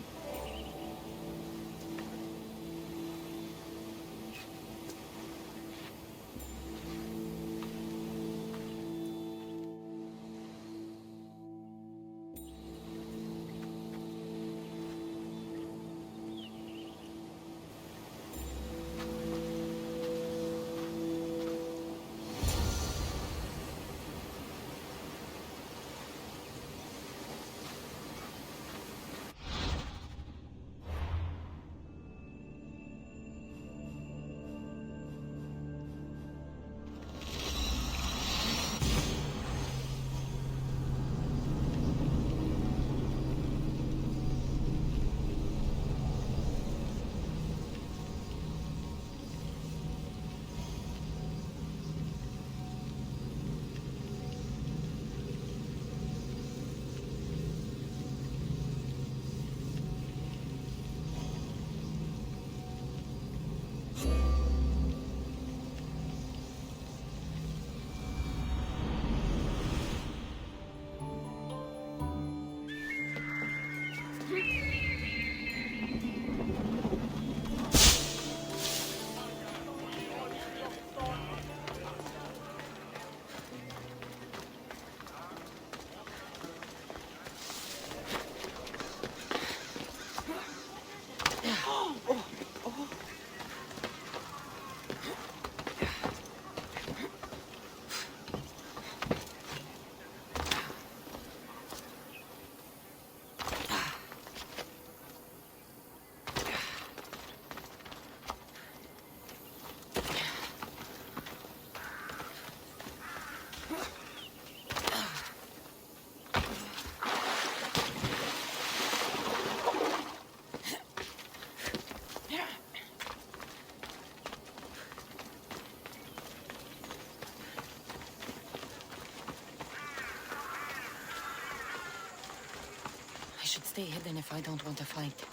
should stay hidden if I don't want to fight.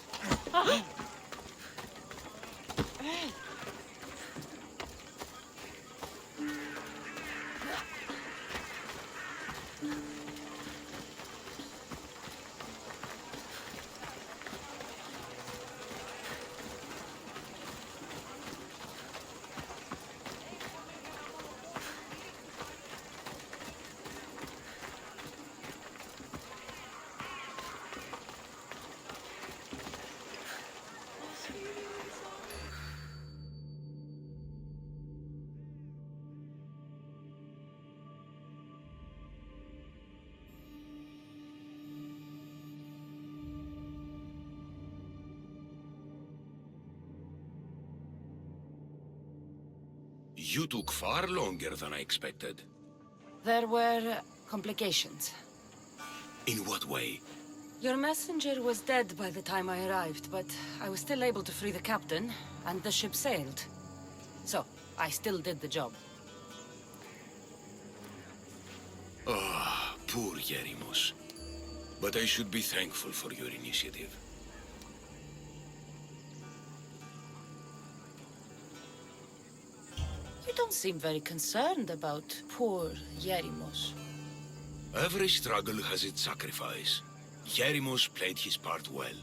You took far longer than I expected. There were complications. In what way? Your messenger was dead by the time I arrived, but I was still able to free the captain, and the ship sailed. So, I still did the job. Ah, poor Yerimos. But I should be thankful for your initiative. You don't seem very concerned about poor Yerimos. Every struggle has its sacrifice. Yerimos played his part well.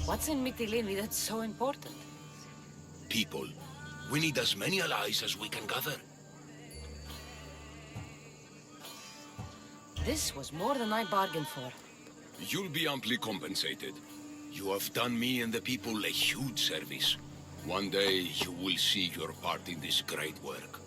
What's in Mytilene that's so important? People. We need as many allies as we can gather. This was more than I bargained for. You'll be amply compensated. You have done me and the people a huge service. One day you will see your part in this great work.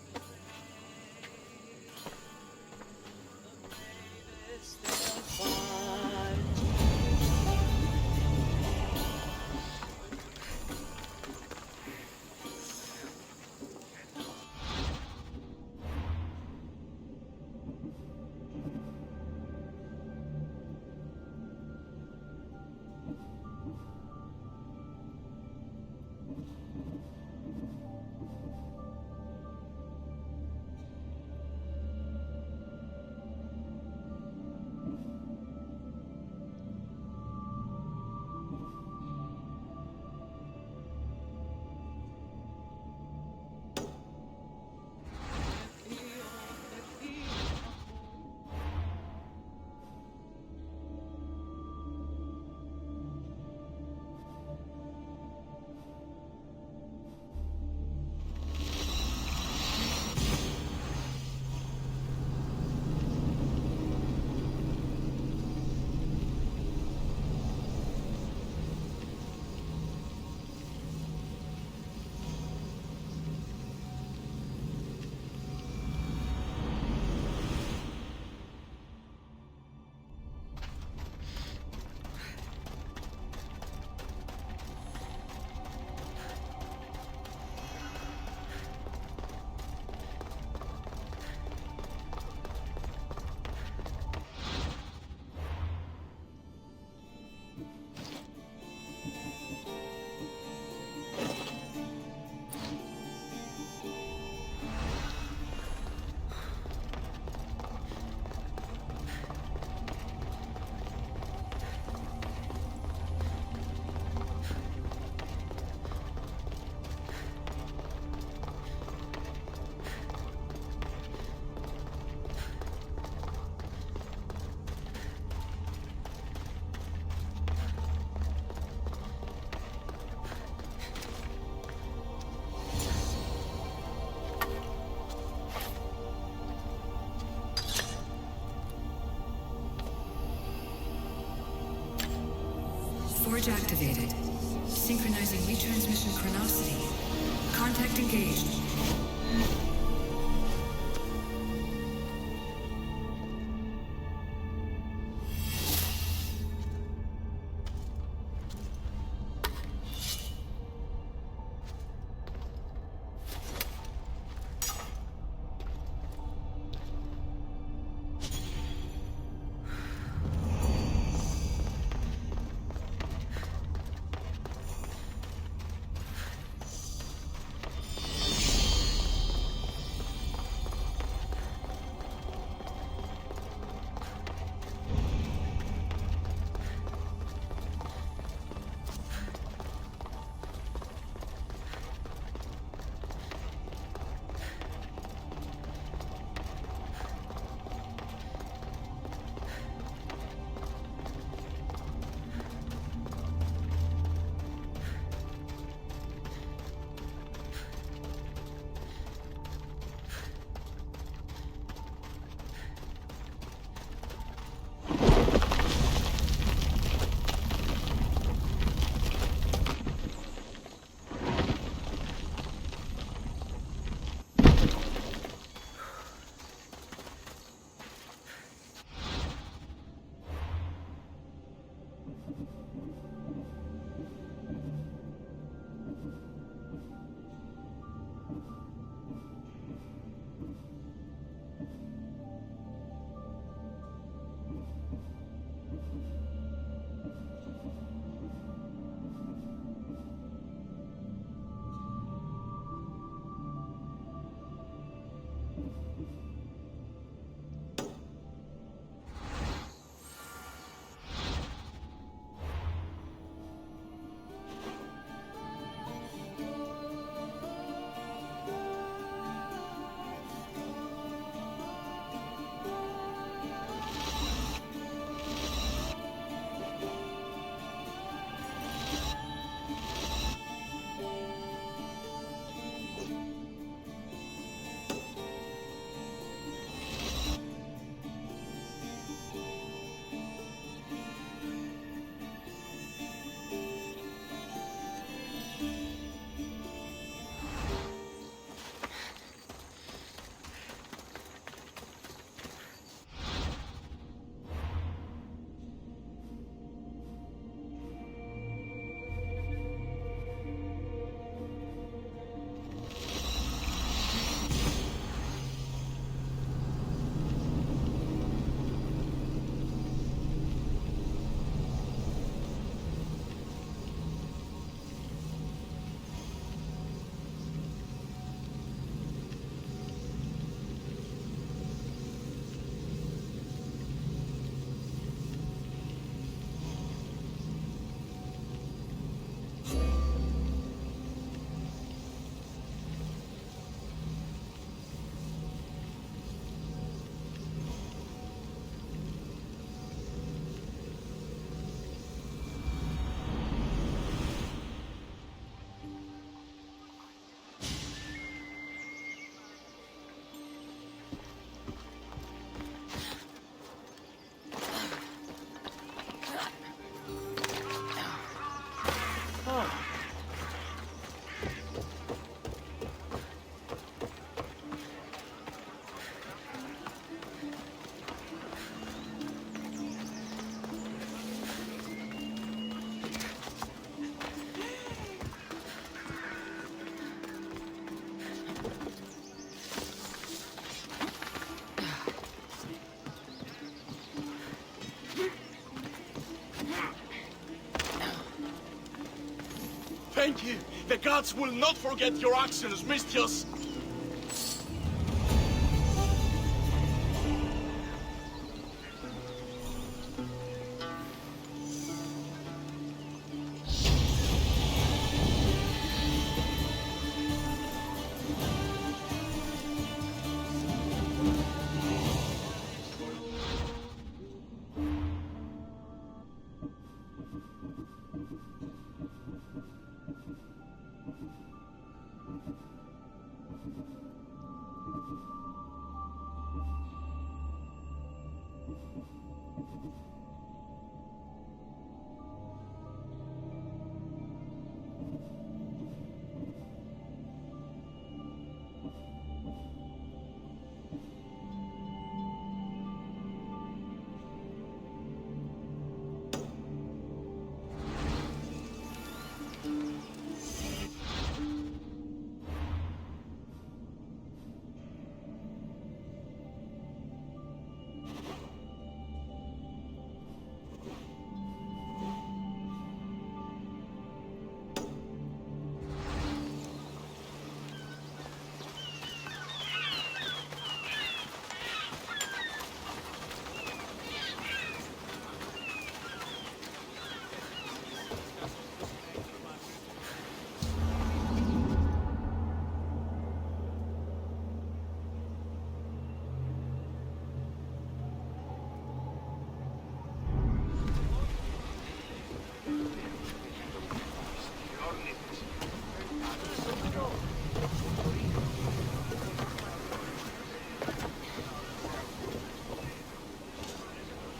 Forge activated. Synchronizing retransmission chronicity. Contact engaged. Thank you. The gods will not forget your actions, Mistios.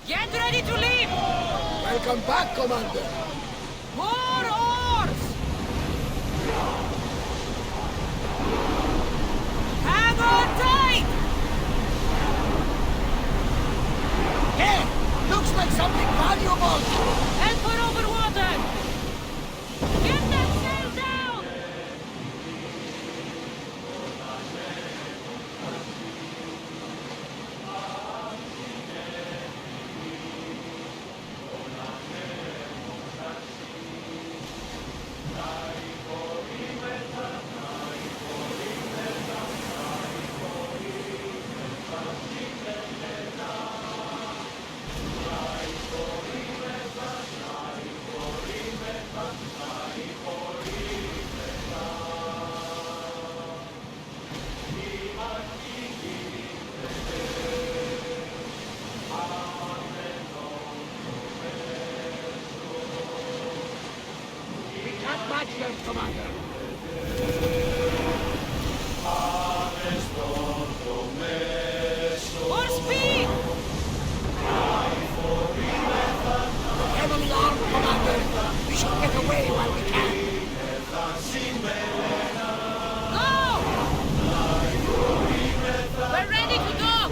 Get ready to leave! Welcome back, Commander. More oars! Hang on tight! Hey! Looks like something valuable! Head for over water! Get that sail down! Can't match them, Commander. More speed! Heavily armed, Commander. We should get away while we can. Go! We're ready to dock!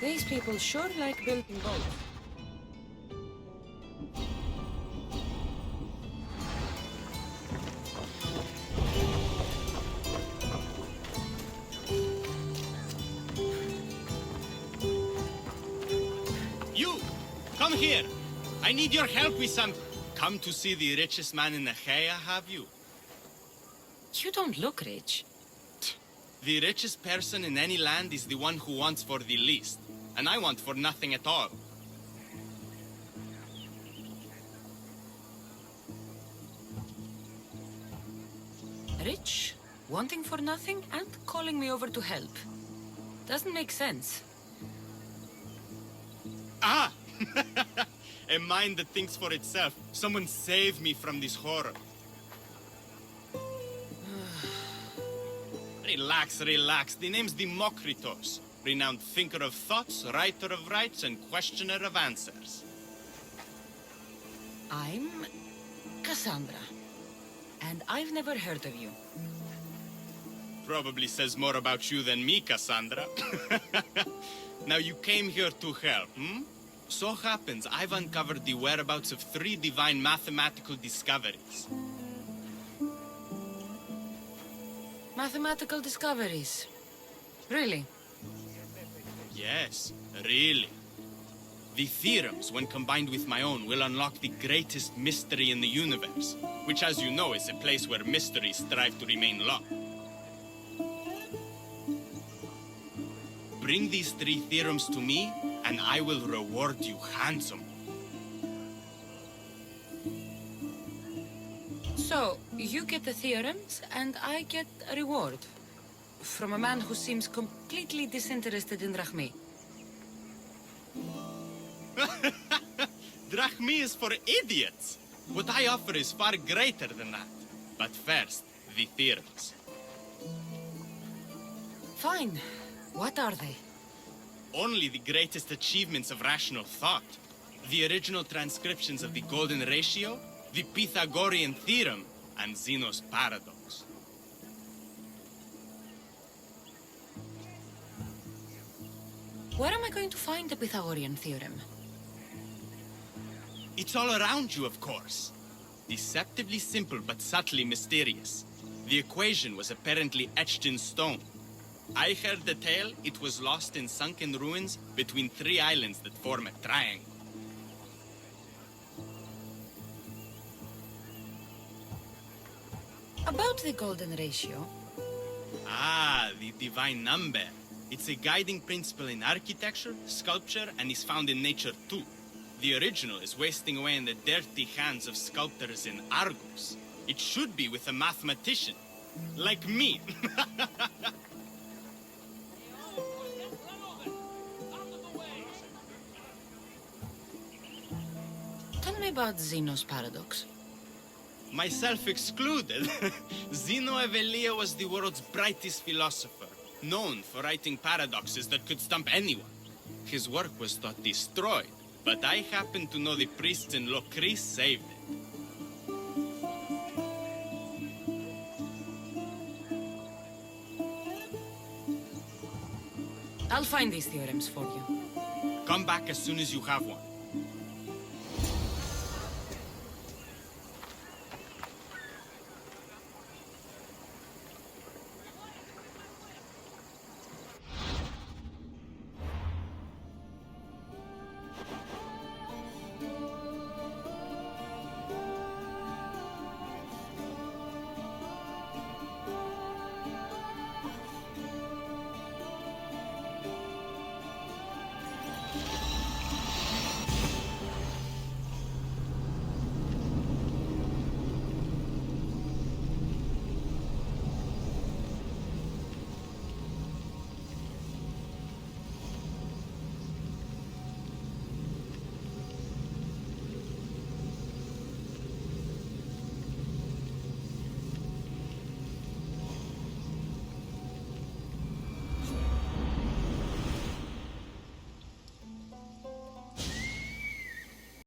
These people sure like building boats. You! Come here! I need your help with some... Come to see the richest man in Achaia, have you? You don't look rich. The richest person in any land is the one who wants for the least. And I want for nothing at all. Rich, wanting for nothing, and calling me over to help. Doesn't make sense. Ah! A mind that thinks for itself. Someone save me from this horror. Relax, relax. The name's Democritus, renowned thinker of thoughts, writer of rights, and questioner of answers. I'm Cassandra, and I've never heard of you. Probably says more about you than me, Cassandra. Now you came here to help, hmm? So happens I've uncovered the whereabouts of 3 divine mathematical discoveries. Mathematical discoveries. Really? Yes, really. The theorems, when combined with my own, will unlock the greatest mystery in the universe, which, as you know, is a place where mysteries strive to remain locked. Bring these 3 theorems to me, and I will reward you handsomely. So, you get the theorems, and I get a reward. From a man who seems completely disinterested in Drachmi. Drachmi is for idiots. What I offer is far greater than that. But first, the theorems. Fine. What are they? Only the greatest achievements of rational thought. The original transcriptions of the golden ratio, the Pythagorean theorem, and Zeno's paradox. Where am I going to find the Pythagorean theorem? It's all around you, of course. Deceptively simple but subtly mysterious. The equation was apparently etched in stone. I heard the tale it was lost in sunken ruins between 3 islands that form a triangle. About the golden ratio. Ah, the divine number. It's a guiding principle in architecture, sculpture, and is found in nature too. The original is wasting away in the dirty hands of sculptors in Argos. It should be with a mathematician. Like me. Tell me about Zeno's paradox. Myself excluded. Zeno Evelia was the world's brightest philosopher, known for writing paradoxes that could stump anyone. His work was thought destroyed, but I happen to know the priests in Locris saved it. I'll find these theorems for you. Come back as soon as you have one.